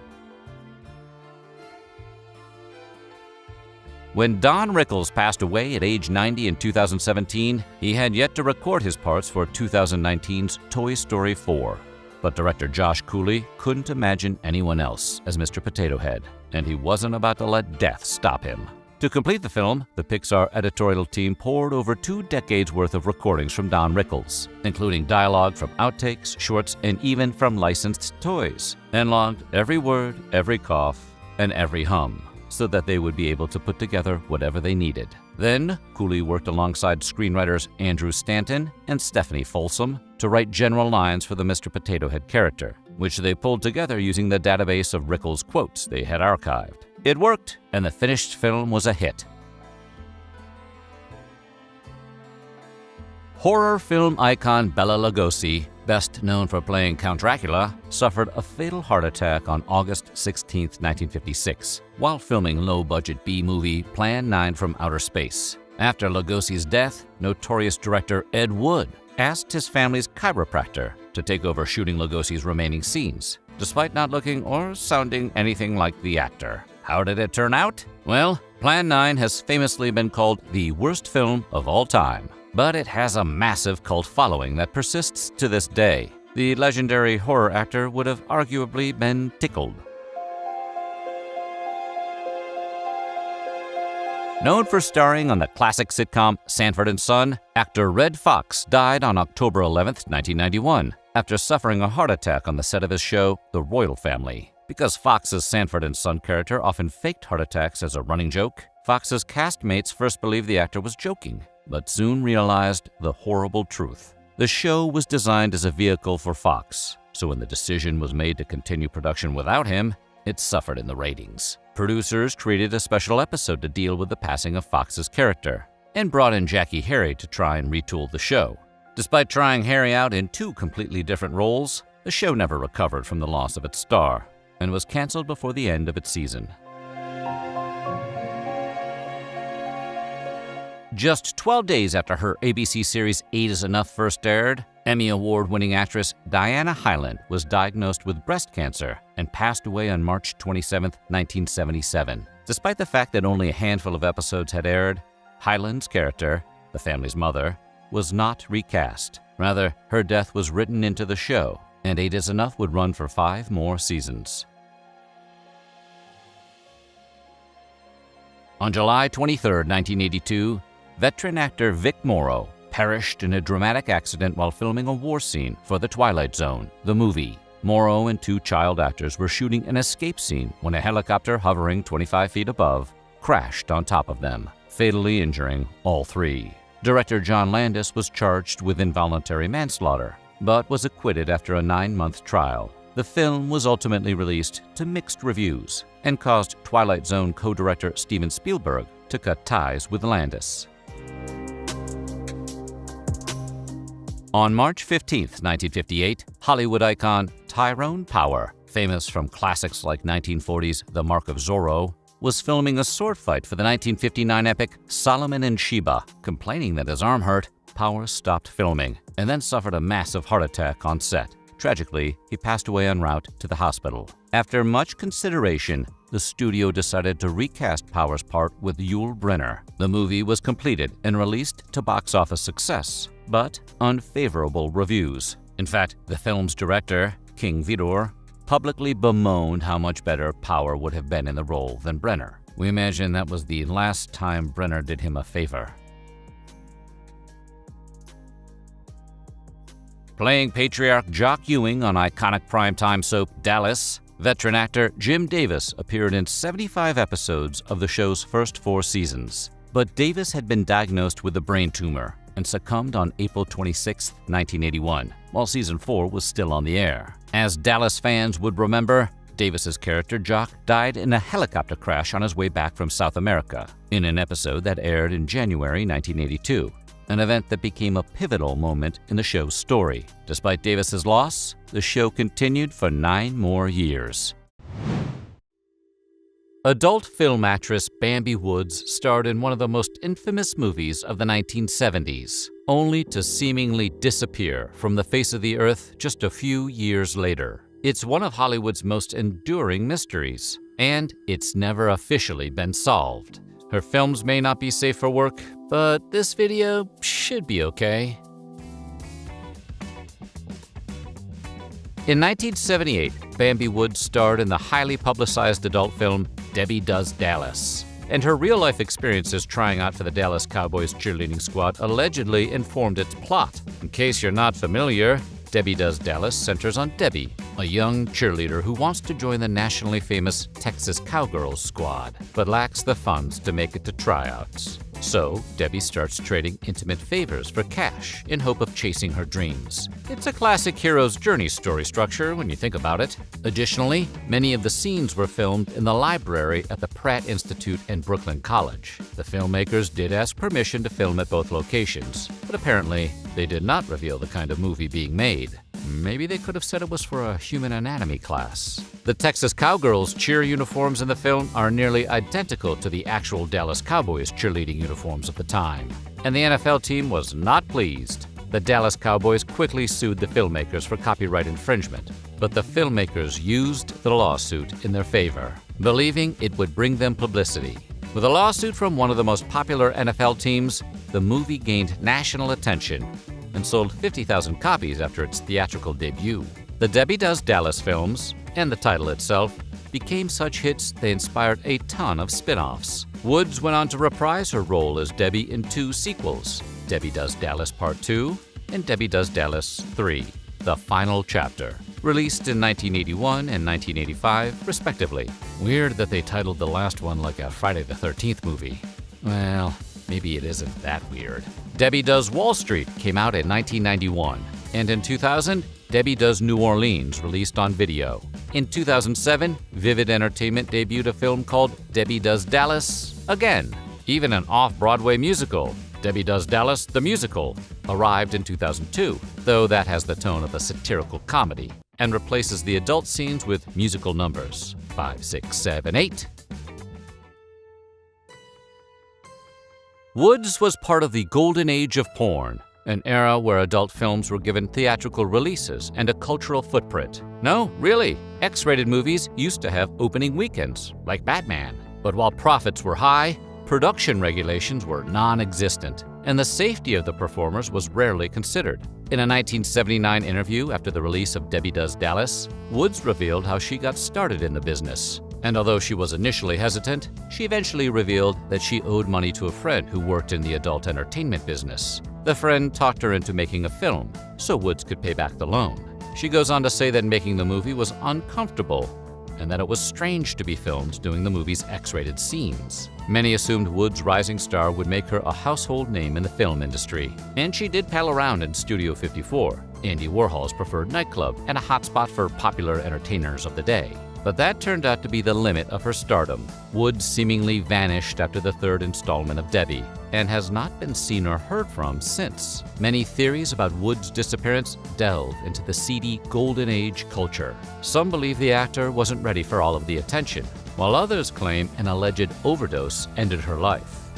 When Don Rickles passed away at age 90 in 2017, he had yet to record his parts for 2019's Toy Story 4. But director Josh Cooley couldn't imagine anyone else as Mr. Potato Head, and he wasn't about to let death stop him. To complete the film, the Pixar editorial team poured over 2 decades worth of recordings from Don Rickles, including dialogue from outtakes, shorts, and even from licensed toys, and logged every word, every cough, and every hum, so that they would be able to put together whatever they needed. Then, Cooley worked alongside screenwriters Andrew Stanton and Stephanie Folsom to write general lines for the Mr. Potato Head character, which they pulled together using the database of Rickles' quotes they had archived. It worked, and the finished film was a hit. Horror film icon Bela Lugosi, best known for playing Count Dracula, suffered a fatal heart attack on August 16, 1956, while filming low-budget B-movie Plan 9 from Outer Space. After Lugosi's death, notorious director Ed Wood asked his family's chiropractor to take over shooting Lugosi's remaining scenes, despite not looking or sounding anything like the actor. How did it turn out? Well, Plan 9 has famously been called the worst film of all time, but it has a massive cult following that persists to this day. The legendary horror actor would have arguably been tickled. Known for starring on the classic sitcom Sanford & Son, actor Red Fox died on October 11, 1991, after suffering a heart attack on the set of his show, The Royal Family. Because Fox's Sanford & Son character often faked heart attacks as a running joke, Fox's castmates first believed the actor was joking, but soon realized the horrible truth. The show was designed as a vehicle for Fox, so when the decision was made to continue production without him, it suffered in the ratings. Producers created a special episode to deal with the passing of Fox's character, and brought in Jackie Harry to try and retool the show. Despite trying Harry out in 2 completely different roles, the show never recovered from the loss of its star, and was canceled before the end of its season. Just 12 days after her ABC series 8 is Enough first aired, Emmy Award-winning actress Diana Hyland was diagnosed with breast cancer and passed away on March 27, 1977. Despite the fact that only a handful of episodes had aired, Hyland's character, the family's mother, was not recast. Rather, her death was written into the show, and 8 is Enough would run for 5 more seasons. On July 23, 1982, veteran actor Vic Morrow perished in a dramatic accident while filming a war scene for The Twilight Zone, the movie. Morrow and 2 child actors were shooting an escape scene when a helicopter hovering 25 feet above crashed on top of them, fatally injuring all 3. Director John Landis was charged with involuntary manslaughter, but was acquitted after a 9-month trial. The film was ultimately released to mixed reviews and caused Twilight Zone co-director Steven Spielberg to cut ties with Landis. On March 15, 1958, Hollywood icon Tyrone Power, famous from classics like 1940's The Mark of Zorro, was filming a sword fight for the 1959 epic Solomon and Sheba. Complaining that his arm hurt, Power stopped filming and then suffered a massive heart attack on set. Tragically, he passed away en route to the hospital. After much consideration, the studio decided to recast Power's part with Yul Brynner. The movie was completed and released to box office success, but unfavorable reviews. In fact, the film's director, King Vidor, publicly bemoaned how much better Power would have been in the role than Brynner. We imagine that was the last time Brynner did him a favor. Playing patriarch Jock Ewing on iconic primetime soap Dallas, veteran actor Jim Davis appeared in 75 episodes of the show's first 4 seasons. But Davis had been diagnosed with a brain tumor and succumbed on April 26, 1981, while season 4 was still on the air. As Dallas fans would remember, Davis's character Jock died in a helicopter crash on his way back from South America in an episode that aired in January 1982. An event that became a pivotal moment in the show's story. Despite Davis's loss, the show continued for 9 more years. Adult film actress Bambi Woods starred in one of the most infamous movies of the 1970s, only to seemingly disappear from the face of the earth just a few years later. It's one of Hollywood's most enduring mysteries, and it's never officially been solved. Her films may not be safe for work, but this video should be okay. In 1978, Bambi Woods starred in the highly publicized adult film Debbie Does Dallas, and her real-life experiences trying out for the Dallas Cowboys cheerleading squad allegedly informed its plot. In case you're not familiar, Debbie Does Dallas centers on Debbie, a young cheerleader who wants to join the nationally famous Texas Cowgirls squad, but lacks the funds to make it to tryouts. So, Debbie starts trading intimate favors for cash in hope of chasing her dreams. It's a classic hero's journey story structure when you think about it. Additionally, many of the scenes were filmed in the library at the Pratt Institute and Brooklyn College. The filmmakers did ask permission to film at both locations, but apparently they did not reveal the kind of movie being made. Maybe they could have said it was for a human anatomy class. The Texas Cowgirls cheer uniforms in the film are nearly identical to the actual Dallas Cowboys cheerleading uniforms of the time, and the NFL team was not pleased. The Dallas Cowboys quickly sued the filmmakers for copyright infringement, but the filmmakers used the lawsuit in their favor, believing it would bring them publicity. With a lawsuit from one of the most popular NFL teams, the movie gained national attention and sold 50,000 copies after its theatrical debut. The Debbie Does Dallas films, and the title itself, became such hits they inspired a ton of spin-offs. Woods went on to reprise her role as Debbie in 2 sequels, Debbie Does Dallas Part 2 and Debbie Does Dallas 3, The Final Chapter, released in 1981 and 1985, respectively. Weird that they titled the last one like a Friday the 13th movie. Well, maybe it isn't that weird. Debbie Does Wall Street came out in 1991, and in 2000, Debbie Does New Orleans released on video. In 2007, Vivid Entertainment debuted a film called Debbie Does Dallas again. Even an off-Broadway musical, Debbie Does Dallas the Musical, arrived in 2002, though that has the tone of a satirical comedy and replaces the adult scenes with musical numbers 5, 6, 7, 8. Woods was part of the golden age of porn. an era where adult films were given theatrical releases and a cultural footprint. No, really, X-rated movies used to have opening weekends, like Batman. But while profits were high, production regulations were non-existent, and the safety of the performers was rarely considered. In a 1979 interview after the release of Debbie Does Dallas, Woods revealed how she got started in the business. And although she was initially hesitant, she eventually revealed that she owed money to a friend who worked in the adult entertainment business. The friend talked her into making a film, so Woods could pay back the loan. She goes on to say that making the movie was uncomfortable, and that it was strange to be filmed doing the movie's X-rated scenes. Many assumed Woods' rising star would make her a household name in the film industry, and she did pal around in Studio 54, Andy Warhol's preferred nightclub and a hotspot for popular entertainers of the day. But that turned out to be the limit of her stardom. Woods seemingly vanished after the third installment of Debbie, and has not been seen or heard from since. Many theories about Woods' disappearance delve into the seedy golden age culture. Some believe the actor wasn't ready for all of the attention, while others claim an alleged overdose ended her life.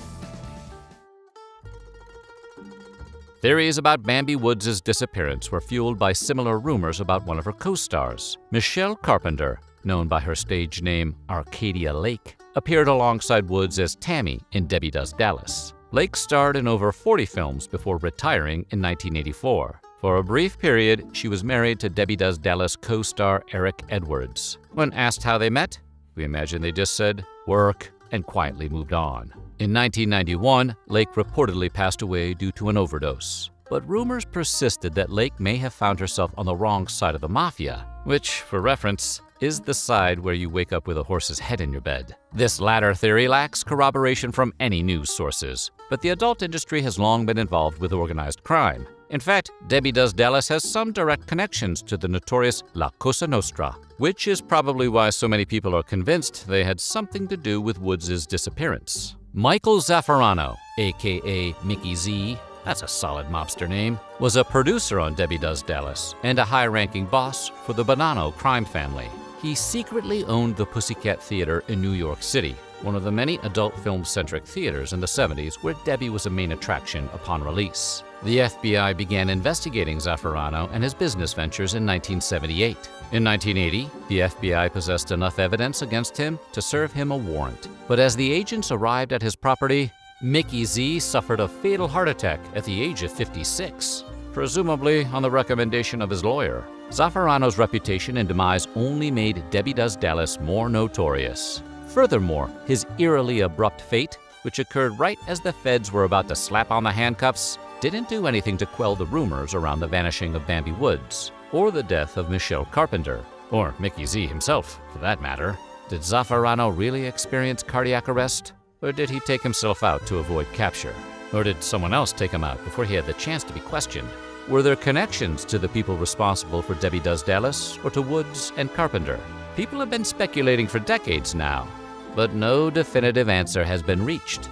Theories about Bambi Woods' disappearance were fueled by similar rumors about one of her co-stars. Michelle Carpenter, known by her stage name Arcadia Lake, appeared alongside Woods as Tammy in Debbie Does Dallas. Lake starred in over 40 films before retiring in 1984. For a brief period, she was married to Debbie Does Dallas co-star Eric Edwards. When asked how they met, we imagine they just said, "work," and quietly moved on. In 1991, Lake reportedly passed away due to an overdose. But rumors persisted that Lake may have found herself on the wrong side of the mafia, which, for reference, is the side where you wake up with a horse's head in your bed. This latter theory lacks corroboration from any news sources, but the adult industry has long been involved with organized crime. In fact, Debbie Does Dallas has some direct connections to the notorious La Cosa Nostra, which is probably why so many people are convinced they had something to do with Woods' disappearance. Michael Zaffarano, aka Mickey Z, that's a solid mobster name, was a producer on Debbie Does Dallas and a high-ranking boss for the Bonanno crime family. He secretly owned the Pussycat Theater in New York City, one of the many adult film-centric theaters in the 70s where Debbie was a main attraction upon release. The FBI began investigating Zaffarano and his business ventures in 1978. In 1980, the FBI possessed enough evidence against him to serve him a warrant. But as the agents arrived at his property, Mickey Z suffered a fatal heart attack at the age of 56, presumably on the recommendation of his lawyer. Zaffarano's reputation and demise only made Debbie Does Dallas more notorious. Furthermore, his eerily abrupt fate, which occurred right as the feds were about to slap on the handcuffs, didn't do anything to quell the rumors around the vanishing of Bambi Woods, or the death of Michelle Carpenter, or Mickey Z himself, for that matter. Did Zaffarano really experience cardiac arrest? Or did he take himself out to avoid capture? Or did someone else take him out before he had the chance to be questioned? Were there connections to the people responsible for Debbie Does Dallas or to Woods and Carpenter? People have been speculating for decades now, but no definitive answer has been reached.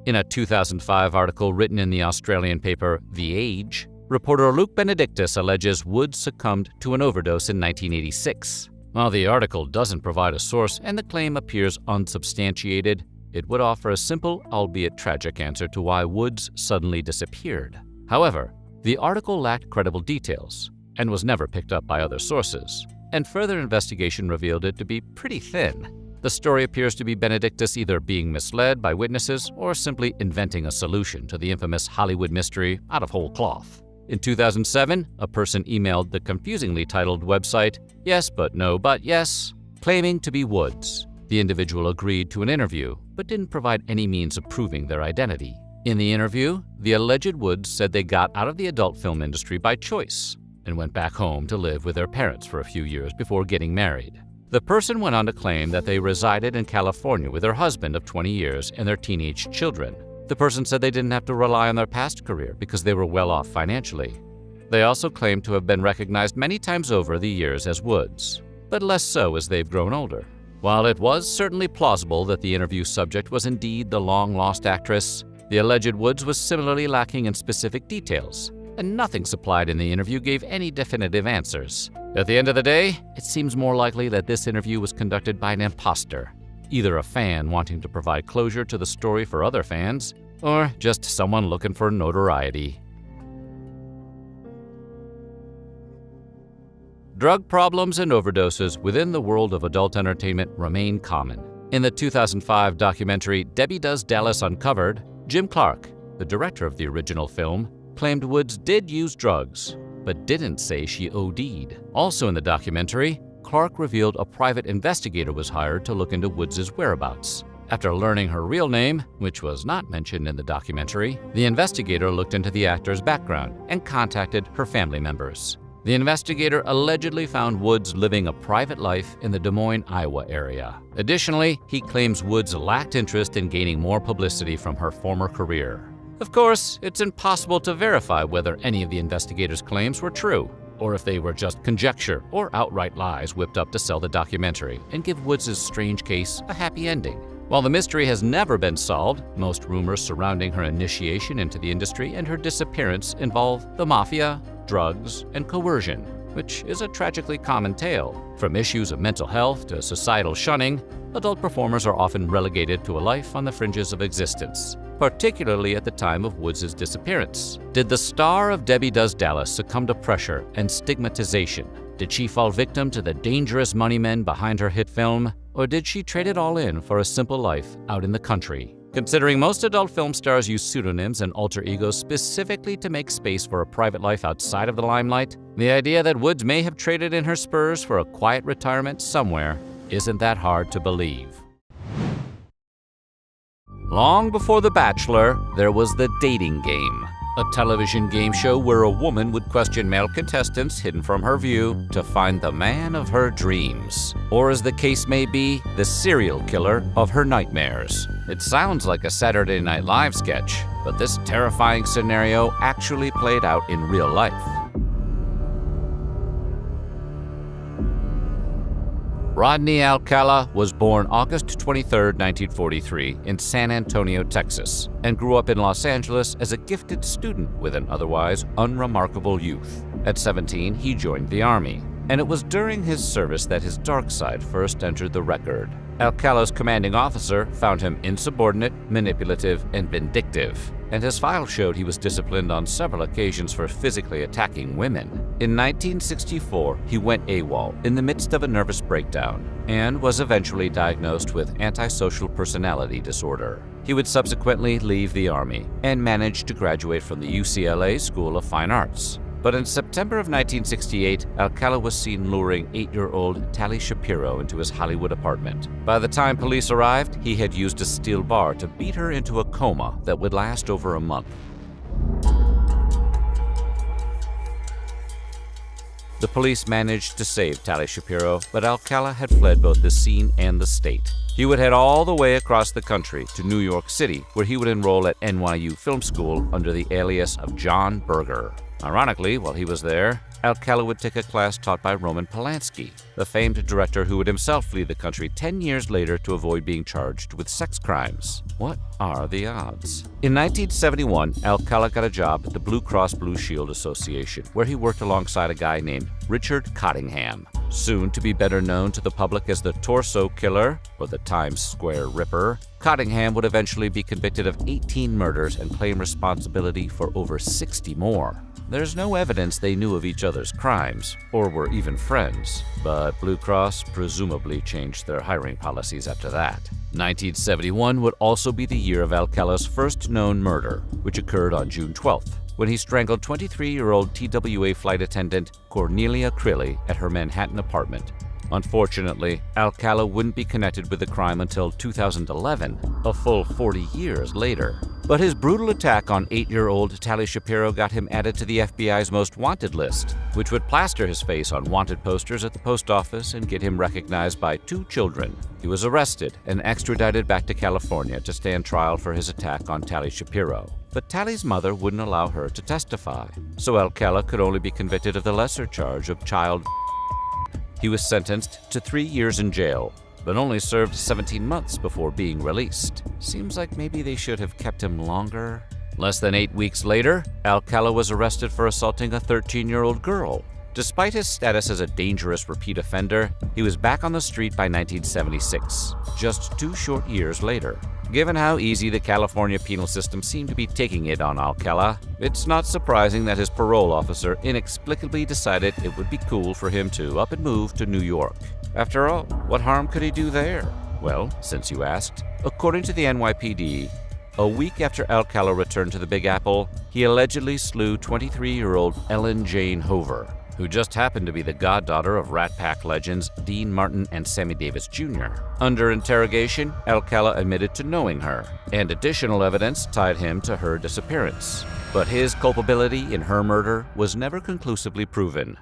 In a 2005 article written in the Australian paper The Age, reporter Luke Benedictus alleges Woods succumbed to an overdose in 1986. While the article doesn't provide a source and the claim appears unsubstantiated, it would offer a simple, albeit tragic answer to why Woods suddenly disappeared. However, the article lacked credible details and was never picked up by other sources, and further investigation revealed it to be pretty thin. The story appears to be Benedictus either being misled by witnesses or simply inventing a solution to the infamous Hollywood mystery out of whole cloth. In 2007, a person emailed the confusingly titled website Yes But No But Yes, claiming to be Woods. The individual agreed to an interview, but didn't provide any means of proving their identity. In the interview, the alleged Woods said they got out of the adult film industry by choice and went back home to live with their parents for a few years before getting married. The person went on to claim that they resided in California with their husband of 20 years and their teenage children. The person said they didn't have to rely on their past career because they were well off financially. They also claimed to have been recognized many times over the years as Woods, but less so as they've grown older. While it was certainly plausible that the interview subject was indeed the long-lost actress, the alleged Woods was similarly lacking in specific details, and nothing supplied in the interview gave any definitive answers. At the end of the day, it seems more likely that this interview was conducted by an imposter either a fan wanting to provide closure to the story for other fans, or just someone looking for notoriety. Drug problems and overdoses within the world of adult entertainment remain common. In the 2005 documentary Debbie Does Dallas Uncovered, Jim Clark, the director of the original film, claimed Woods did use drugs, but didn't say she OD'd. Also in the documentary, Clark revealed a private investigator was hired to look into Woods' whereabouts. After learning her real name, which was not mentioned in the documentary, the investigator looked into the actor's background and contacted her family members. The investigator allegedly found Woods living a private life in the Des Moines, Iowa area. Additionally, he claims Woods lacked interest in gaining more publicity from her former career. Of course, it's impossible to verify whether any of the investigator's claims were true, or if they were just conjecture or outright lies whipped up to sell the documentary and give Woods' strange case a happy ending. While the mystery has never been solved, most rumors surrounding her initiation into the industry and her disappearance involve the mafia, drugs, and coercion, which is a tragically common tale. From issues of mental health to societal shunning, adult performers are often relegated to a life on the fringes of existence, particularly at the time of Woods' disappearance. Did the star of Debbie Does Dallas succumb to pressure and stigmatization? Did she fall victim to the dangerous money men behind her hit film? Or did she trade it all in for a simple life out in the country? Considering most adult film stars use pseudonyms and alter egos specifically to make space for a private life outside of the limelight, the idea that Woods may have traded in her spurs for a quiet retirement somewhere isn't that hard to believe. Long before The Bachelor, there was The Dating Game, a television game show where a woman would question male contestants hidden from her view to find the man of her dreams, or as the case may be, the serial killer of her nightmares. It sounds like a Saturday Night Live sketch, but this terrifying scenario actually played out in real life. Rodney Alcala was born August 23, 1943, in San Antonio, Texas, and grew up in Los Angeles as a gifted student with an otherwise unremarkable youth. At 17, he joined the Army, and it was during his service that his dark side first entered the record. Alcala's commanding officer found him insubordinate, manipulative, and vindictive, and his file showed he was disciplined on several occasions for physically attacking women. In 1964, he went AWOL in the midst of a nervous breakdown and was eventually diagnosed with antisocial personality disorder. He would subsequently leave the Army and managed to graduate from the UCLA School of Fine Arts. But in September of 1968, Alcala was seen luring 8-year-old Tally Shapiro into his Hollywood apartment. By the time police arrived, he had used a steel bar to beat her into a coma that would last over a month. The police managed to save Tally Shapiro, but Alcala had fled both the scene and the state. He would head all the way across the country to New York City, where he would enroll at NYU Film School under the alias of John Berger. Ironically, while he was there, Alcala would take a class taught by Roman Polanski, the famed director who would himself flee the country 10 years later to avoid being charged with sex crimes. What are the odds? In 1971, Alcala got a job at the Blue Cross Blue Shield Association, where he worked alongside a guy named Richard Cottingham, soon to be better known to the public as the Torso Killer or the Times Square Ripper. Cottingham would eventually be convicted of 18 murders and claim responsibility for over 60 more. There's no evidence they knew of each other's crimes, or were even friends, but Blue Cross presumably changed their hiring policies after that. 1971 would also be the year of Alcala's first known murder, which occurred on June 12th, when he strangled 23-year-old TWA flight attendant Cornelia Crilly at her Manhattan apartment. Unfortunately, Alcala wouldn't be connected with the crime until 2011, a full 40 years later. But his brutal attack on 8-year-old Tally Shapiro got him added to the FBI's most wanted list, which would plaster his face on wanted posters at the post office and get him recognized by 2 children. He was arrested and extradited back to California to stand trial for his attack on Tally Shapiro. But Tally's mother wouldn't allow her to testify, so Alcala could only be convicted of the lesser charge of child. He was sentenced to 3 years in jail, but only served 17 months before being released. Seems like maybe they should have kept him longer. Less than 8 weeks later, Alcala was arrested for assaulting a 13-year-old girl. Despite his status as a dangerous repeat offender, he was back on the street by 1976, just 2 short years later. Given how easy the California penal system seemed to be taking it on Alcala, it's not surprising that his parole officer inexplicably decided it would be cool for him to up and move to New York. After all, what harm could he do there? Well, since you asked, according to the NYPD, a week after Alcala returned to the Big Apple, he allegedly slew 23-year-old Ellen Jayne Hover, who just happened to be the goddaughter of Rat Pack legends Dean Martin and Sammy Davis Jr. Under interrogation, Alcala admitted to knowing her, and additional evidence tied him to her disappearance. But his culpability in her murder was never conclusively proven.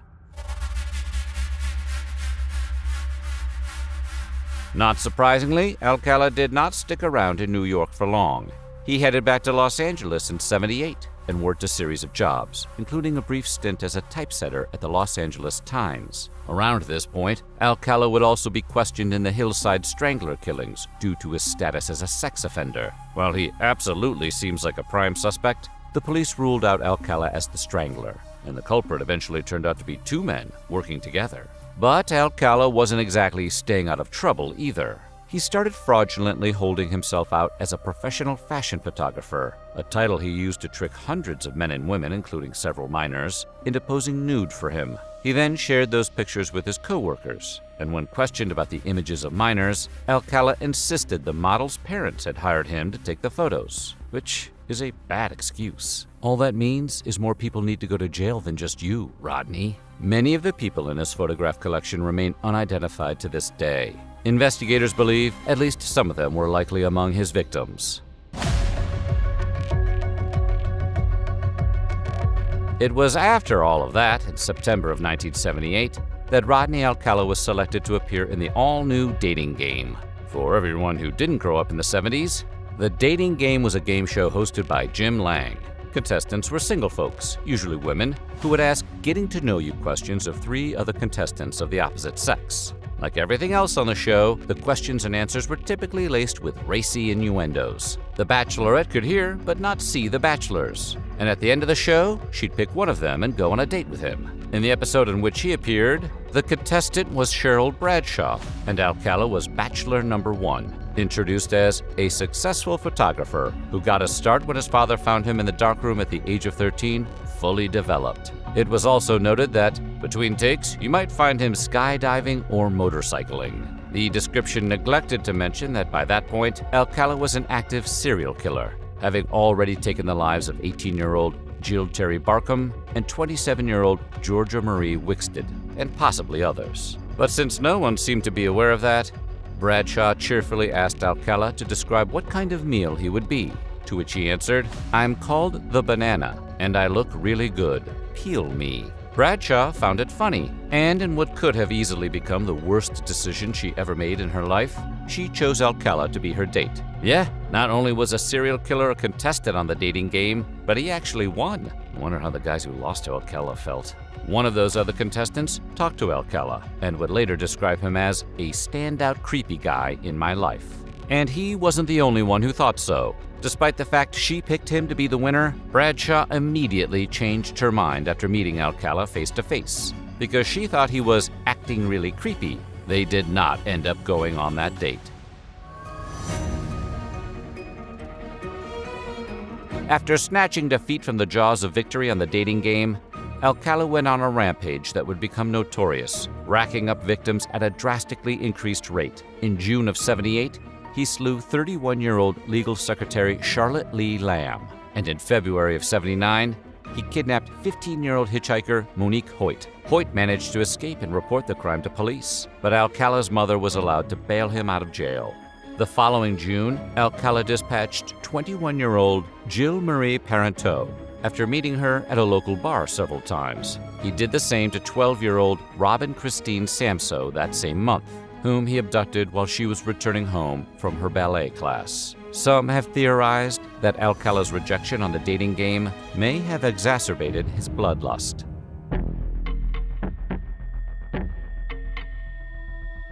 Not surprisingly, Alcala did not stick around in New York for long. He headed back to Los Angeles in '78 and worked a series of jobs, including a brief stint as a typesetter at the Los Angeles Times. Around this point, Alcala would also be questioned in the Hillside Strangler killings due to his status as a sex offender. While he absolutely seems like a prime suspect, the police ruled out Alcala as the strangler, and the culprit eventually turned out to be 2 men working together. But Alcala wasn't exactly staying out of trouble either. He started fraudulently holding himself out as a professional fashion photographer, a title he used to trick hundreds of men and women, including several minors, into posing nude for him. He then shared those pictures with his co-workers, and when questioned about the images of minors, Alcala insisted the model's parents had hired him to take the photos, which is a bad excuse. All that means is more people need to go to jail than just you, Rodney. Many of the people in his photograph collection remain unidentified to this day. Investigators believe at least some of them were likely among his victims. It was after all of that, in September of 1978, that Rodney Alcala was selected to appear in the all-new Dating Game. For everyone who didn't grow up in the 70s, the Dating Game was a game show hosted by Jim Lang. Contestants were single folks, usually women, who would ask getting-to-know-you questions of 3 other contestants of the opposite sex. Like everything else on the show, the questions and answers were typically laced with racy innuendos. The Bachelorette could hear but not see the bachelors. And at the end of the show, she'd pick one of them and go on a date with him. In the episode in which he appeared, the contestant was Cheryl Bradshaw, and Alcala was Bachelor number 1, introduced as a successful photographer who got a start when his father found him in the darkroom at the age of 13, fully developed. It was also noted that, between takes, you might find him skydiving or motorcycling. The description neglected to mention that by that point, Alcala was an active serial killer, having already taken the lives of 18-year-old Jill Terry Barkham and 27-year-old Georgia Marie Wixted, and possibly others. But since no one seemed to be aware of that, Bradshaw cheerfully asked Alcala to describe what kind of meal he would be, to which he answered, "I'm called the banana, and I look really good. Peel me." Bradshaw found it funny, and in what could have easily become the worst decision she ever made in her life, she chose Alcala to be her date. Yeah, not only was a serial killer a contestant on the Dating Game, but he actually won. I wonder how the guys who lost to Alcala felt. One of those other contestants talked to Alcala and would later describe him as a standout creepy guy in my life. And he wasn't the only one who thought so. Despite the fact she picked him to be the winner, Bradshaw immediately changed her mind after meeting Alcala face to face. Because she thought he was acting really creepy, they did not end up going on that date. After snatching defeat from the jaws of victory on the Dating Game, Alcala went on a rampage that would become notorious, racking up victims at a drastically increased rate. In June of '78, he slew 31-year-old legal secretary Charlotte Lee Lamb, and in February of '79, he kidnapped 15-year-old hitchhiker Monique Hoyt. Hoyt managed to escape and report the crime to police, but Alcala's mother was allowed to bail him out of jail. The following June, Alcala dispatched 21-year-old Jill Marie Parenteau after meeting her at a local bar several times. He did the same to 12-year-old Robin Christine Samso that same month, whom he abducted while she was returning home from her ballet class. Some have theorized that Alcala's rejection on the Dating Game may have exacerbated his bloodlust.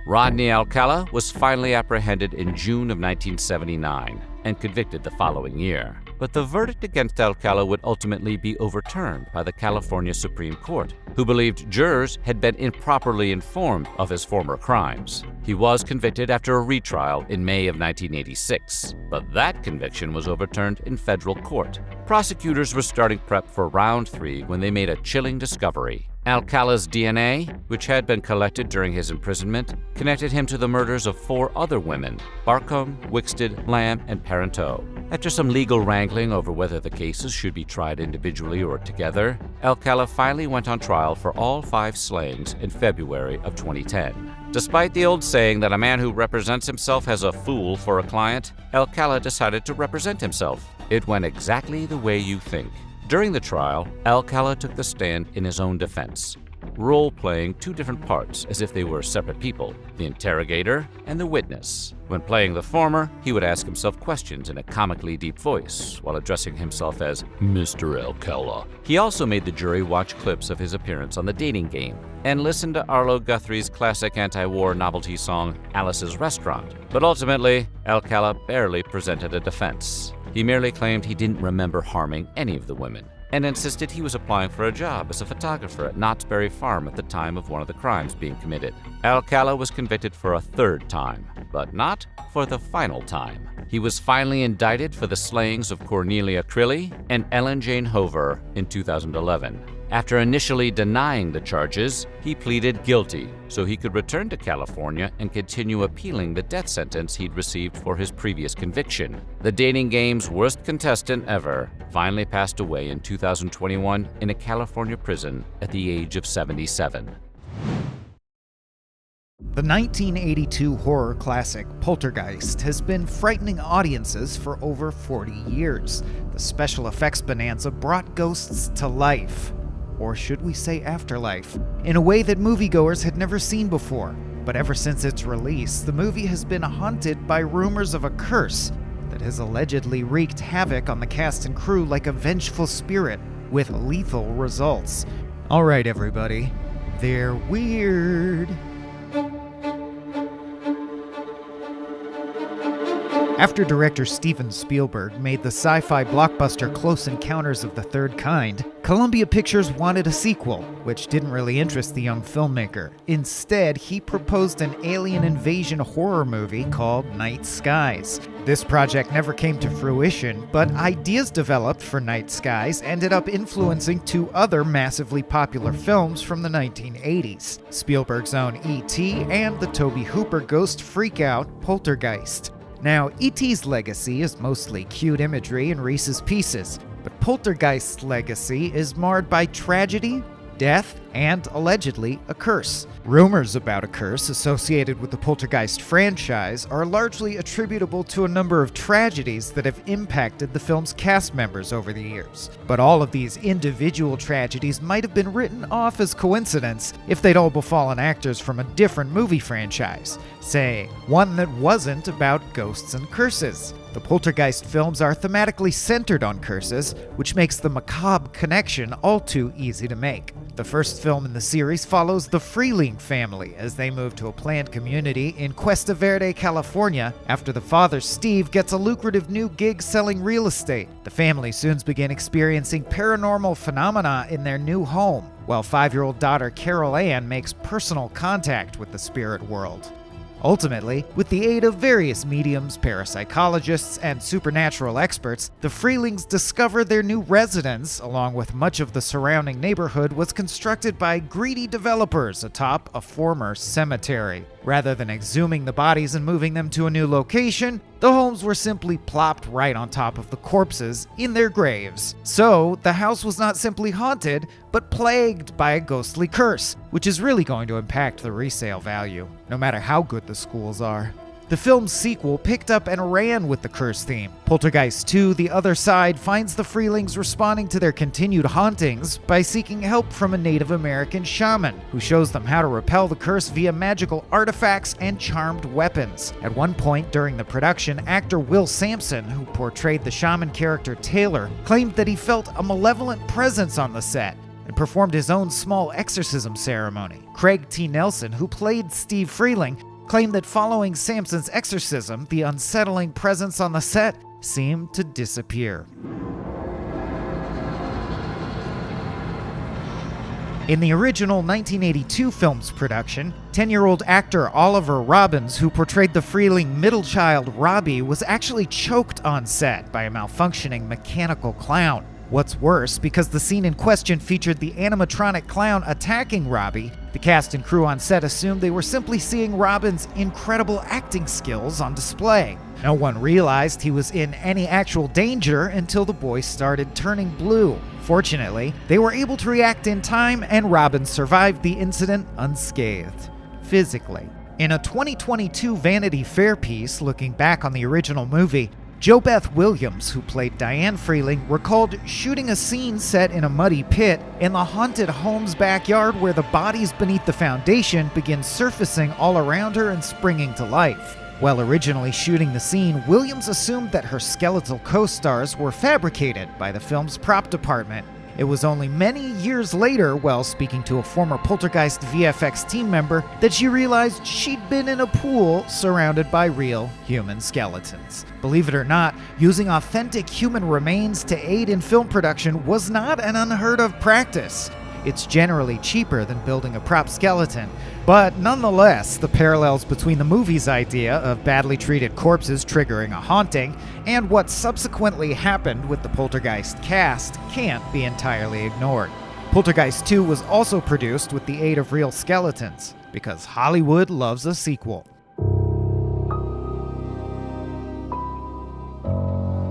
Rodney Alcala was finally apprehended in June of 1979 and convicted the following year. but the verdict against Alcala would ultimately be overturned by the California Supreme Court, who believed jurors had been improperly informed of his former crimes. He was convicted after a retrial in May of 1986, but that conviction was overturned in federal court. Prosecutors were starting prep for round 3 when they made a chilling discovery. Alcala's DNA, which had been collected during his imprisonment, connected him to the murders of 4 other women: Barcombe, Wickstead, Lamb, and Parenteau. After some legal wrangling over whether the cases should be tried individually or together, Alcala finally went on trial for all 5 slayings in February of 2010. Despite the old saying that a man who represents himself has a fool for a client, Alcala decided to represent himself. It went exactly the way you think. During the trial, Alcala took the stand in his own defense, role-playing 2 different parts as if they were separate people, the interrogator and the witness. When playing the former, he would ask himself questions in a comically deep voice while addressing himself as Mr. Alcala. He also made the jury watch clips of his appearance on The Dating Game and listen to Arlo Guthrie's classic anti-war novelty song Alice's Restaurant. But ultimately, Alcala barely presented a defense. He merely claimed he didn't remember harming any of the women, and insisted he was applying for a job as a photographer at Knott's Berry Farm at the time of one of the crimes being committed. Alcala was convicted for a 3rd time, but not for the final time. He was finally indicted for the slayings of Cornelia Crilly and Ellen Jane Hover in 2011. After initially denying the charges, he pleaded guilty so he could return to California and continue appealing the death sentence he'd received for his previous conviction. The Dating Game's worst contestant ever finally passed away in 2021 in a California prison at the age of 77. The 1982 horror classic Poltergeist has been frightening audiences for over 40 years. The special effects bonanza brought ghosts to life, or should we say afterlife, in a way that moviegoers had never seen before. But ever since its release, the movie has been haunted by rumors of a curse that has allegedly wreaked havoc on the cast and crew like a vengeful spirit, with lethal results. Alright everybody, they're weird. After director Steven Spielberg made the sci-fi blockbuster Close Encounters of the Third Kind, Columbia Pictures wanted a sequel, which didn't really interest the young filmmaker. Instead, he proposed an alien invasion horror movie called Night Skies. This project never came to fruition, but ideas developed for Night Skies ended up influencing 2 other massively popular films from the 1980s, Spielberg's own E.T. and the Tobe Hooper ghost freakout Poltergeist. Now, E.T.'s legacy is mostly cute imagery and Reese's Pieces, but Poltergeist's legacy is marred by tragedy, death, and allegedly a curse. Rumors about a curse associated with the Poltergeist franchise are largely attributable to a number of tragedies that have impacted the film's cast members over the years. But all of these individual tragedies might have been written off as coincidence if they'd all befallen actors from a different movie franchise, say, one that wasn't about ghosts and curses. The Poltergeist films are thematically centered on curses, which makes the macabre connection all too easy to make. The first film in the series follows the Freeling family as they move to a planned community in Cuesta Verde, California, after the father, Steve, gets a lucrative new gig selling real estate. The family soon begin experiencing paranormal phenomena in their new home, while 5-year-old daughter Carol Ann makes personal contact with the spirit world. Ultimately, with the aid of various mediums, parapsychologists, and supernatural experts, the Freelings discover their new residence, along with much of the surrounding neighborhood, was constructed by greedy developers atop a former cemetery. Rather than exhuming the bodies and moving them to a new location, the homes were simply plopped right on top of the corpses in their graves. So, the house was not simply haunted, but plagued by a ghostly curse, which is really going to impact the resale value, no matter how good the schools are. The film's sequel picked up and ran with the curse theme. Poltergeist 2, The Other Side, finds the Freelings responding to their continued hauntings by seeking help from a Native American shaman, who shows them how to repel the curse via magical artifacts and charmed weapons. At one point during the production, actor Will Sampson, who portrayed the shaman character Taylor, claimed that he felt a malevolent presence on the set and performed his own small exorcism ceremony. Craig T. Nelson, who played Steve Freeling, claimed that following Sampson's exorcism, the unsettling presence on the set seemed to disappear. In the original 1982 film's production, 10-year-old actor Oliver Robbins, who portrayed the freeling middle child Robbie, was actually choked on set by a malfunctioning mechanical clown. What's worse, because the scene in question featured the animatronic clown attacking Robbie, the cast and crew on set assumed they were simply seeing Robbins' incredible acting skills on display. No one realized he was in any actual danger until the boy started turning blue. Fortunately, they were able to react in time, and Robbins survived the incident unscathed, physically. In a 2022 Vanity Fair piece looking back on the original movie, JoBeth Williams, who played Diane Freeling, recalled shooting a scene set in a muddy pit in the haunted home's backyard where the bodies beneath the foundation begin surfacing all around her and springing to life. While originally shooting the scene, Williams assumed that her skeletal co-stars were fabricated by the film's prop department. It was only many years later, while speaking to a former Poltergeist VFX team member, that she realized she'd been in a pool surrounded by real human skeletons. Believe it or not, using authentic human remains to aid in film production was not an unheard of practice. It's generally cheaper than building a prop skeleton, but nonetheless, the parallels between the movie's idea of badly treated corpses triggering a haunting and what subsequently happened with the Poltergeist cast can't be entirely ignored. Poltergeist 2 was also produced with the aid of real skeletons, because Hollywood loves a sequel.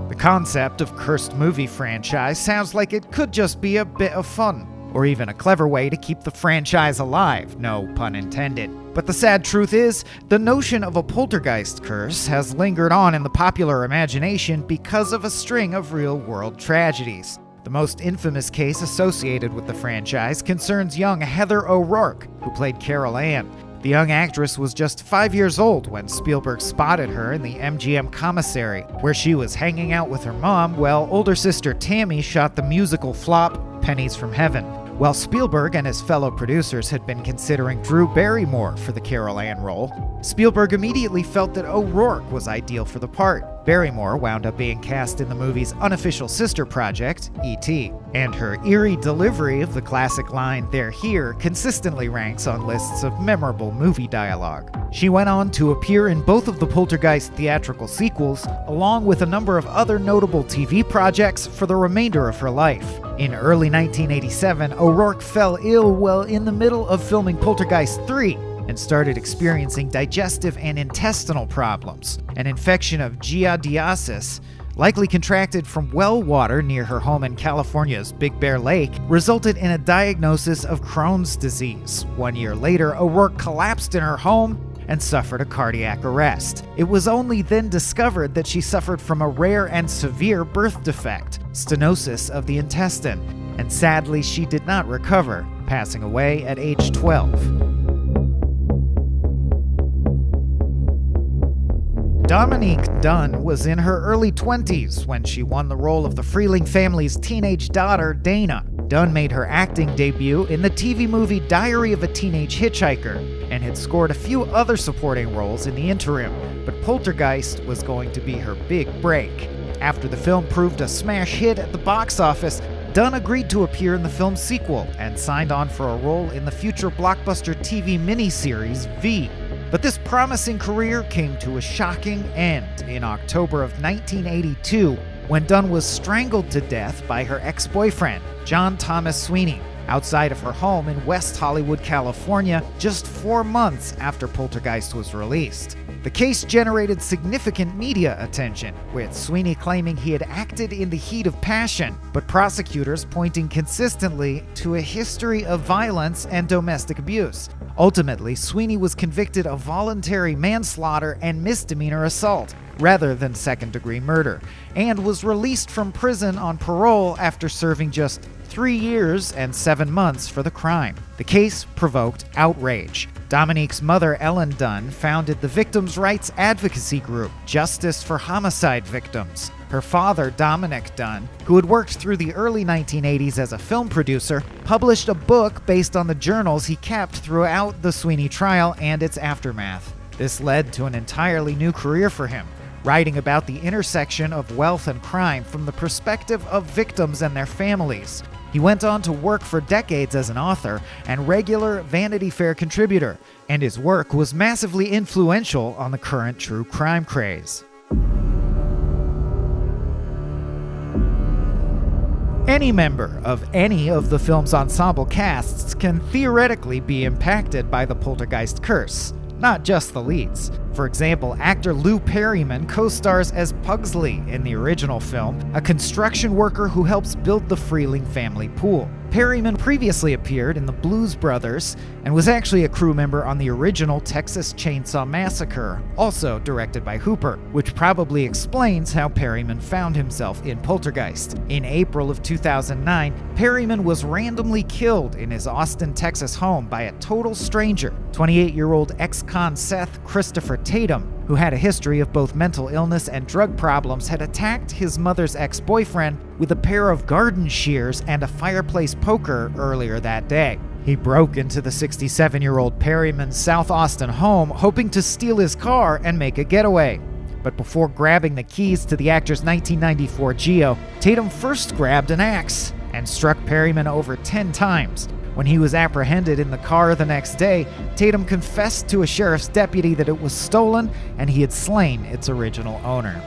The concept of cursed movie franchise sounds like it could just be a bit of fun, or even a clever way to keep the franchise alive, no pun intended. But the sad truth is, the notion of a poltergeist curse has lingered on in the popular imagination because of a string of real-world tragedies. The most infamous case associated with the franchise concerns young Heather O'Rourke, who played Carol Ann. The young actress was just 5 years old when Spielberg spotted her in the MGM commissary, where she was hanging out with her mom while older sister Tammy shot the musical flop Pennies from Heaven. While Spielberg and his fellow producers had been considering Drew Barrymore for the Carol Ann role, Spielberg immediately felt that O'Rourke was ideal for the part. Barrymore wound up being cast in the movie's unofficial sister project, E.T., and her eerie delivery of the classic line, "They're here," consistently ranks on lists of memorable movie dialogue. She went on to appear in both of the Poltergeist theatrical sequels, along with a number of other notable TV projects for the remainder of her life. In early 1987, O'Rourke fell ill while in the middle of filming Poltergeist 3, and started experiencing digestive and intestinal problems. An infection of giardiasis, likely contracted from well water near her home in California's Big Bear Lake, resulted in a diagnosis of Crohn's disease. 1 year later, O'Rourke collapsed in her home and suffered a cardiac arrest. It was only then discovered that she suffered from a rare and severe birth defect, stenosis of the intestine, and sadly she did not recover, passing away at age 12. Dominique Dunne was in her early 20s when she won the role of the Freeling family's teenage daughter, Dana. Dunne made her acting debut in the TV movie Diary of a Teenage Hitchhiker and had scored a few other supporting roles in the interim, but Poltergeist was going to be her big break. After the film proved a smash hit at the box office, Dunne agreed to appear in the film's sequel and signed on for a role in the future blockbuster TV miniseries V. But this promising career came to a shocking end in October of 1982 when Dunne was strangled to death by her ex-boyfriend, John Thomas Sweeney, outside of her home in West Hollywood, California, just 4 months after Poltergeist was released. The case generated significant media attention, with Sweeney claiming he had acted in the heat of passion, but prosecutors pointing consistently to a history of violence and domestic abuse. Ultimately, Sweeney was convicted of voluntary manslaughter and misdemeanor assault, rather than second-degree murder, and was released from prison on parole after serving just 3 years and 7 months for the crime. The case provoked outrage. Dominique's mother, Ellen Dunne, founded the victims' rights advocacy group, Justice for Homicide Victims. Her father, Dominic Dunne, who had worked through the early 1980s as a film producer, published a book based on the journals he kept throughout the Sweeney trial and its aftermath. This led to an entirely new career for him, writing about the intersection of wealth and crime from the perspective of victims and their families. He went on to work for decades as an author and regular Vanity Fair contributor, and his work was massively influential on the current true crime craze. Any member of any of the film's ensemble casts can theoretically be impacted by the Poltergeist curse, not just the leads. For example, actor Lou Perryman co-stars as Pugsley in the original film, a construction worker who helps build the Freeling family pool. Perryman previously appeared in The Blues Brothers and was actually a crew member on the original Texas Chainsaw Massacre, also directed by Hooper, which probably explains how Perryman found himself in Poltergeist. In April of 2009, Perryman was randomly killed in his Austin, Texas home by a total stranger, 28-year-old ex-con Seth Christopher Tatum, who had a history of both mental illness and drug problems, had attacked his mother's ex-boyfriend with a pair of garden shears and a fireplace poker earlier that day. He broke into the 67-year-old Perryman's South Austin home, hoping to steal his car and make a getaway. But before grabbing the keys to the actor's 1994 Geo, Tatum first grabbed an axe and struck Perryman over 10 times. When he was apprehended in the car the next day, Tatum confessed to a sheriff's deputy that it was stolen and he had slain its original owner.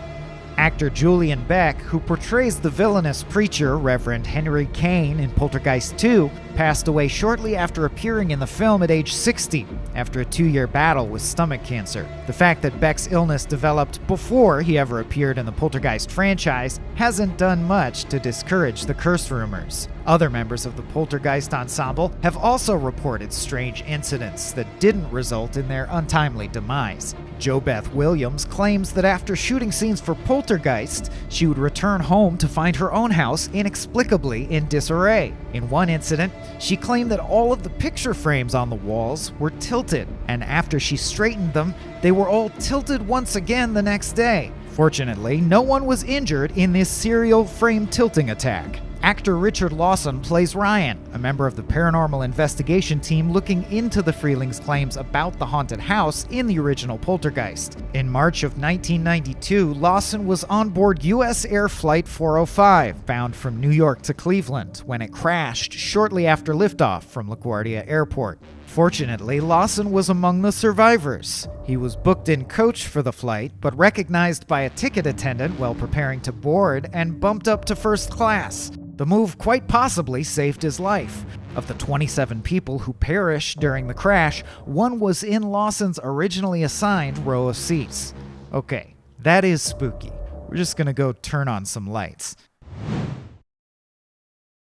Actor Julian Beck, who portrays the villainous preacher Reverend Henry Kane in Poltergeist 2, passed away shortly after appearing in the film at age 60 after a 2-year battle with stomach cancer. The fact that Beck's illness developed before he ever appeared in the Poltergeist franchise hasn't done much to discourage the curse rumors. Other members of the Poltergeist ensemble have also reported strange incidents that didn't result in their untimely demise. Jo Beth Williams claims that after shooting scenes for Poltergeist, she would return home to find her own house inexplicably in disarray. In one incident, she claimed that all of the picture frames on the walls were tilted, and after she straightened them, they were all tilted once again the next day. Fortunately, no one was injured in this serial frame tilting attack. Actor Richard Lawson plays Ryan, a member of the paranormal investigation team looking into the Freelings' claims about the haunted house in the original Poltergeist. In March of 1992, Lawson was on board U.S. Air Flight 405, bound from New York to Cleveland, when it crashed shortly after liftoff from LaGuardia Airport. Fortunately, Lawson was among the survivors. He was booked in coach for the flight, but recognized by a ticket attendant while preparing to board and bumped up to first class. The move quite possibly saved his life. Of the 27 people who perished during the crash, one was in Lawson's originally assigned row of seats. Okay, that is spooky. We're just gonna go turn on some lights.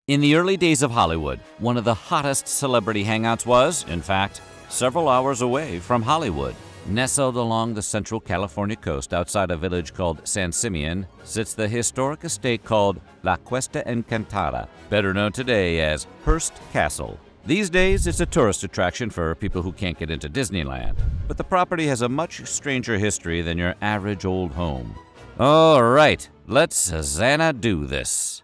In the early days of Hollywood, one of the hottest celebrity hangouts was, in fact, several hours away from Hollywood. Nestled along the central California coast outside a village called San Simeon sits the historic estate called La Cuesta Encantada, better known today as Hearst Castle. These days, it's a tourist attraction for people who can't get into Disneyland, but the property has a much stranger history than your average old home. All right, let's Xanadu this.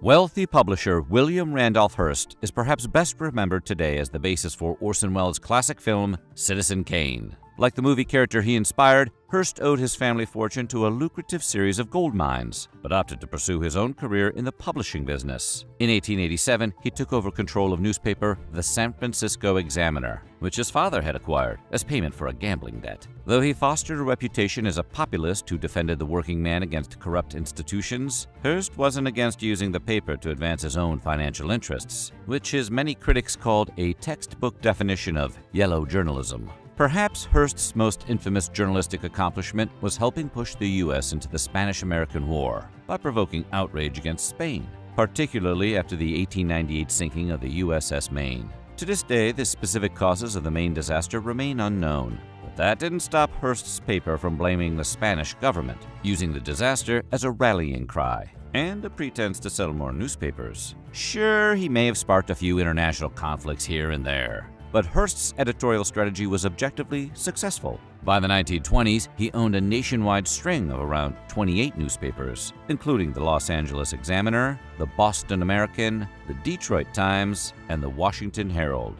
Wealthy publisher William Randolph Hearst is perhaps best remembered today as the basis for Orson Welles' classic film Citizen Kane. Like the movie character he inspired, Hearst owed his family fortune to a lucrative series of gold mines, but opted to pursue his own career in the publishing business. In 1887, he took over control of newspaper The San Francisco Examiner, which his father had acquired as payment for a gambling debt. Though he fostered a reputation as a populist who defended the working man against corrupt institutions, Hearst wasn't against using the paper to advance his own financial interests, which his many critics called a textbook definition of yellow journalism. Perhaps Hearst's most infamous journalistic accomplishment was helping push the U.S. into the Spanish-American War by provoking outrage against Spain, particularly after the 1898 sinking of the USS Maine. To this day, the specific causes of the Maine disaster remain unknown, but that didn't stop Hearst's paper from blaming the Spanish government, using the disaster as a rallying cry and a pretense to sell more newspapers. Sure, he may have sparked a few international conflicts here and there, but Hearst's editorial strategy was objectively successful. By the 1920s, he owned a nationwide string of around 28 newspapers, including the Los Angeles Examiner, the Boston American, the Detroit Times, and the Washington Herald.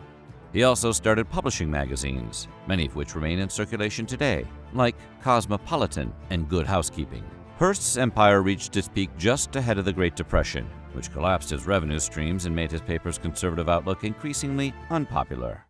He also started publishing magazines, many of which remain in circulation today, like Cosmopolitan and Good Housekeeping. Hearst's empire reached its peak just ahead of the Great Depression, which collapsed his revenue streams and made his paper's conservative outlook increasingly unpopular.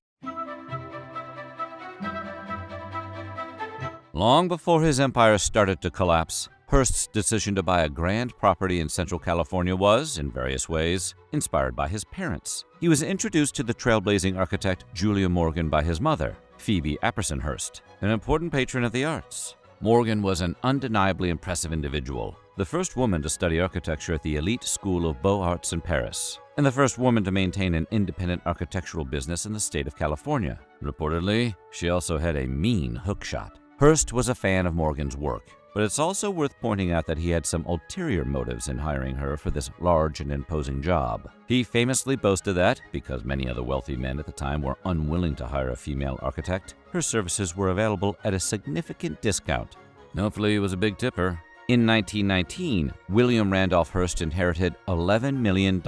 Long before his empire started to collapse, Hearst's decision to buy a grand property in Central California was, in various ways, inspired by his parents. He was introduced to the trailblazing architect Julia Morgan by his mother, Phoebe Apperson Hearst, an important patron of the arts. Morgan was an undeniably impressive individual, the first woman to study architecture at the elite School of Beaux-Arts in Paris, and the first woman to maintain an independent architectural business in the state of California. Reportedly, she also had a mean hookshot. Hearst was a fan of Morgan's work, but it's also worth pointing out that he had some ulterior motives in hiring her for this large and imposing job. He famously boasted that, because many other wealthy men at the time were unwilling to hire a female architect, her services were available at a significant discount. Hopefully he was a big tipper. In 1919, William Randolph Hearst inherited $11 million,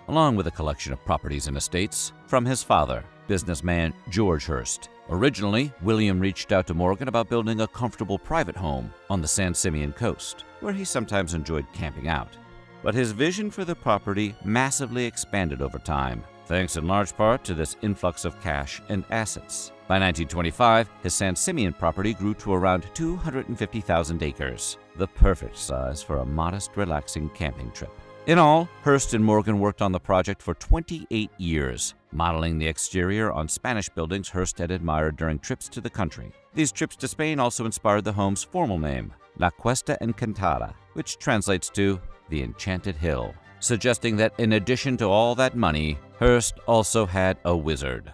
along with a collection of properties and estates, from his father, businessman George Hearst. Originally, William reached out to Morgan about building a comfortable private home on the San Simeon coast, where he sometimes enjoyed camping out. But his vision for the property massively expanded over time, thanks in large part to this influx of cash and assets. By 1925, his San Simeon property grew to around 250,000 acres, the perfect size for a modest, relaxing camping trip. In all, Hearst and Morgan worked on the project for 28 years, modeling the exterior on Spanish buildings Hearst had admired during trips to the country. These trips to Spain also inspired the home's formal name, La Cuesta Encantada, which translates to the Enchanted Hill, suggesting that in addition to all that money, Hearst also had a wizard.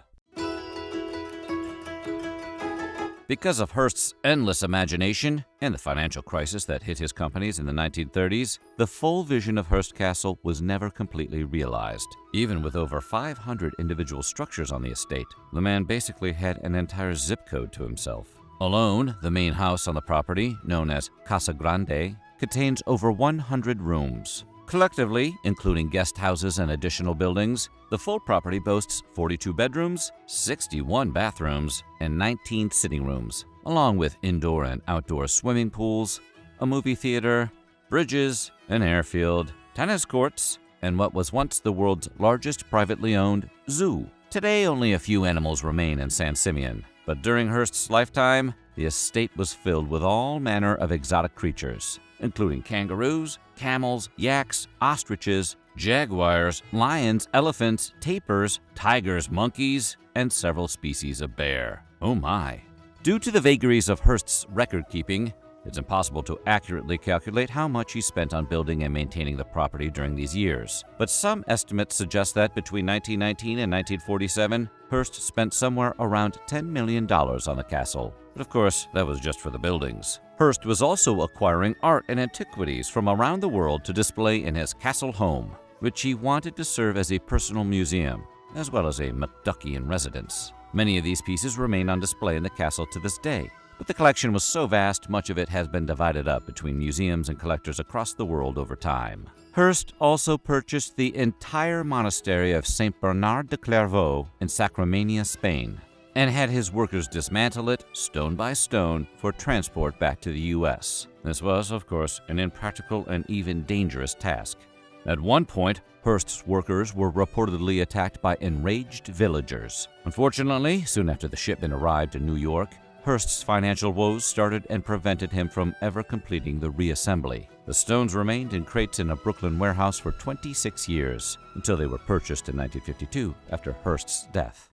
Because of Hearst's endless imagination and the financial crisis that hit his companies in the 1930s, the full vision of Hearst Castle was never completely realized. Even with over 500 individual structures on the estate, the man basically had an entire zip code to himself. Alone, the main house on the property, known as Casa Grande, contains over 100 rooms. Collectively, including guest houses and additional buildings, the full property boasts 42 bedrooms, 61 bathrooms, and 19 sitting rooms, along with indoor and outdoor swimming pools, a movie theater, bridges, an airfield, tennis courts, and what was once the world's largest privately owned zoo. Today, only a few animals remain in San Simeon, but during Hearst's lifetime, the estate was filled with all manner of exotic creatures, including kangaroos, camels, yaks, ostriches, jaguars, lions, elephants, tapirs, tigers, monkeys, and several species of bear. Oh my! Due to the vagaries of Hearst's record-keeping, it's impossible to accurately calculate how much he spent on building and maintaining the property during these years. But some estimates suggest that between 1919 and 1947, Hearst spent somewhere around $10 million on the castle. But of course, that was just for the buildings. Hearst was also acquiring art and antiquities from around the world to display in his castle home, which he wanted to serve as a personal museum, as well as a McDuckian residence. Many of these pieces remain on display in the castle to this day, but the collection was so vast, much of it has been divided up between museums and collectors across the world over time. Hearst also purchased the entire monastery of Saint Bernard de Clairvaux in Sacramania, Spain, and had his workers dismantle it stone by stone for transport back to the U.S. This was, of course, an impractical and even dangerous task. At one point, Hearst's workers were reportedly attacked by enraged villagers. Unfortunately, soon after the shipment arrived in New York, Hearst's financial woes started and prevented him from ever completing the reassembly. The stones remained in crates in a Brooklyn warehouse for 26 years, until they were purchased in 1952 after Hearst's death.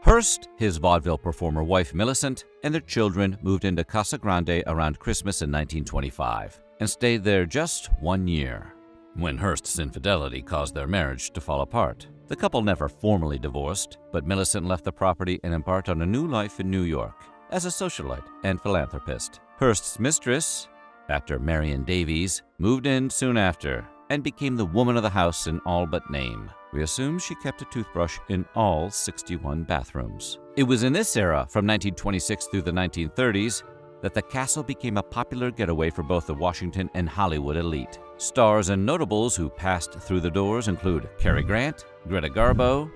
Hearst, his vaudeville performer wife Millicent, and their children moved into Casa Grande around Christmas in 1925 and stayed there just 1 year, when Hearst's infidelity caused their marriage to fall apart. The couple never formally divorced, but Millicent left the property and embarked on a new life in New York as a socialite and philanthropist. Hearst's mistress, actor Marion Davies, moved in soon after and became the woman of the house in all but name. We assume she kept a toothbrush in all 61 bathrooms. It was in this era, from 1926 through the 1930s, that the castle became a popular getaway for both the Washington and Hollywood elite. Stars and notables who passed through the doors include Cary Grant, Greta Garbo,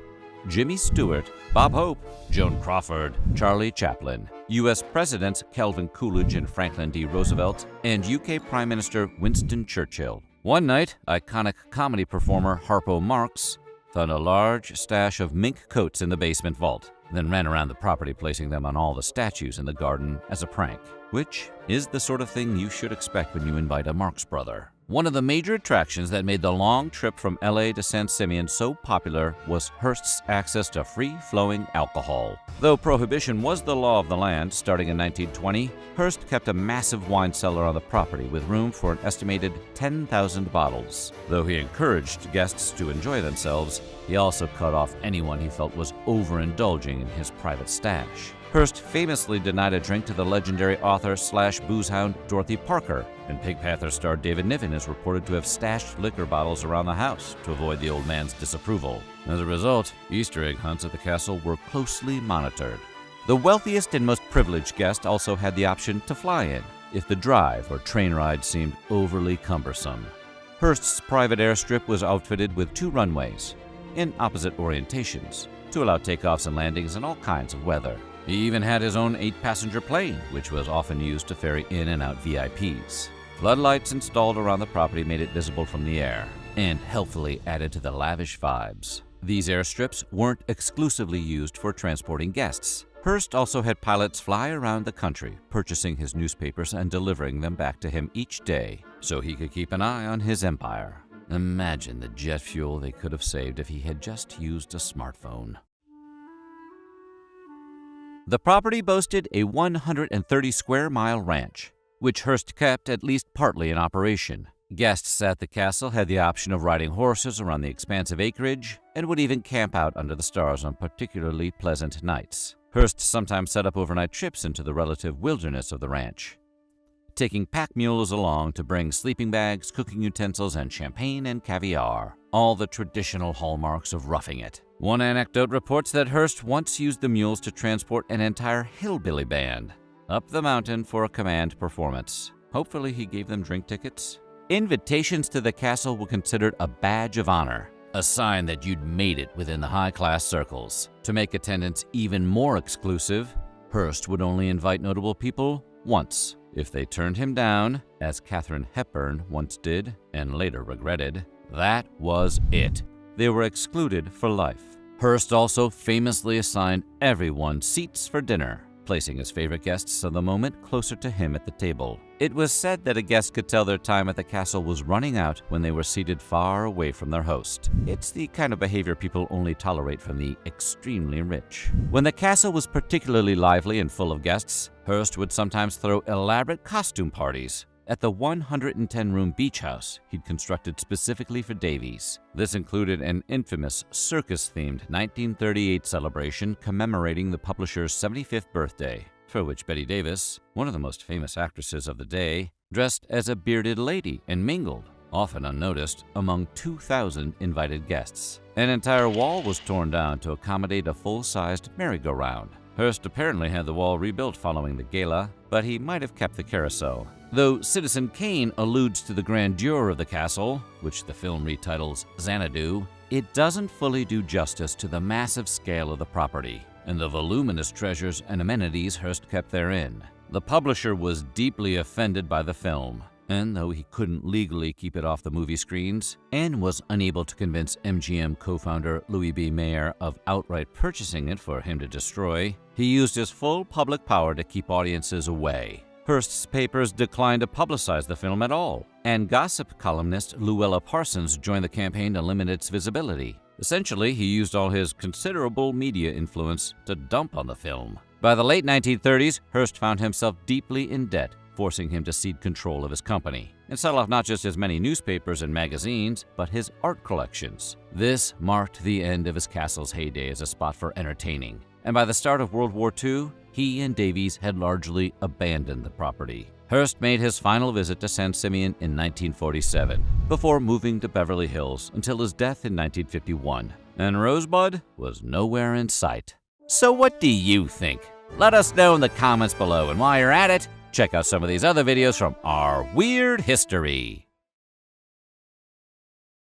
Jimmy Stewart, Bob Hope, Joan Crawford, Charlie Chaplin, U.S. Presidents Calvin Coolidge and Franklin D. Roosevelt, and UK Prime Minister Winston Churchill. One night, iconic comedy performer Harpo Marx found a large stash of mink coats in the basement vault, then ran around the property placing them on all the statues in the garden as a prank, which is the sort of thing you should expect when you invite a Marx brother. One of the major attractions that made the long trip from LA to San Simeon so popular was Hearst's access to free-flowing alcohol. Though prohibition was the law of the land starting in 1920, Hearst kept a massive wine cellar on the property with room for an estimated 10,000 bottles. Though he encouraged guests to enjoy themselves, he also cut off anyone he felt was overindulging in his private stash. Hearst famously denied a drink to the legendary author/boozehound Dorothy Parker, and Pig Panther star David Niven is reported to have stashed liquor bottles around the house to avoid the old man's disapproval. As a result, Easter egg hunts at the castle were closely monitored. The wealthiest and most privileged guest also had the option to fly in, if the drive or train ride seemed overly cumbersome. Hearst's private airstrip was outfitted with 2 runways, in opposite orientations, to allow takeoffs and landings in all kinds of weather. He even had his own 8-passenger plane, which was often used to ferry in and out VIPs. Floodlights installed around the property made it visible from the air, and helpfully added to the lavish vibes. These airstrips weren't exclusively used for transporting guests. Hearst also had pilots fly around the country, purchasing his newspapers and delivering them back to him each day, so he could keep an eye on his empire. Imagine the jet fuel they could have saved if he had just used a smartphone. The property boasted a 130-square-mile ranch, which Hearst kept at least partly in operation. Guests at the castle had the option of riding horses around the expansive acreage and would even camp out under the stars on particularly pleasant nights. Hearst sometimes set up overnight trips into the relative wilderness of the ranch, taking pack mules along to bring sleeping bags, cooking utensils, and champagne and caviar, all the traditional hallmarks of roughing it. One anecdote reports that Hearst once used the mules to transport an entire hillbilly band up the mountain for a command performance. Hopefully he gave them drink tickets. Invitations to the castle were considered a badge of honor, a sign that you'd made it within the high-class circles. To make attendance even more exclusive, Hearst would only invite notable people once. If they turned him down, as Katharine Hepburn once did and later regretted, that was it. They were excluded for life. Hearst also famously assigned everyone seats for dinner, placing his favorite guests of the moment closer to him at the table. It was said that a guest could tell their time at the castle was running out when they were seated far away from their host. It's the kind of behavior people only tolerate from the extremely rich. When the castle was particularly lively and full of guests, Hearst would sometimes throw elaborate costume parties at the 110-room beach house he'd constructed specifically for Davies. This included an infamous circus-themed 1938 celebration commemorating the publisher's 75th birthday, for which Bette Davis, one of the most famous actresses of the day, dressed as a bearded lady and mingled, often unnoticed, among 2,000 invited guests. An entire wall was torn down to accommodate a full-sized merry-go-round. Hearst apparently had the wall rebuilt following the gala, but he might have kept the carousel. Though Citizen Kane alludes to the grandeur of the castle, which the film retitles Xanadu, it doesn't fully do justice to the massive scale of the property and the voluminous treasures and amenities Hearst kept therein. The publisher was deeply offended by the film, and though he couldn't legally keep it off the movie screens and was unable to convince MGM co-founder Louis B. Mayer of outright purchasing it for him to destroy, he used his full public power to keep audiences away. Hearst's papers declined to publicize the film at all, and gossip columnist Luella Parsons joined the campaign to limit its visibility. Essentially, he used all his considerable media influence to dump on the film. By the late 1930s, Hearst found himself deeply in debt, forcing him to cede control of his company and sell off not just his many newspapers and magazines, but his art collections. This marked the end of his castle's heyday as a spot for entertaining, and by the start of World War II, he and Davies had largely abandoned the property. Hearst made his final visit to San Simeon in 1947, before moving to Beverly Hills until his death in 1951, and Rosebud was nowhere in sight. So what do you think? Let us know in the comments below, and while you're at it, Check out some of these other videos from our weird history.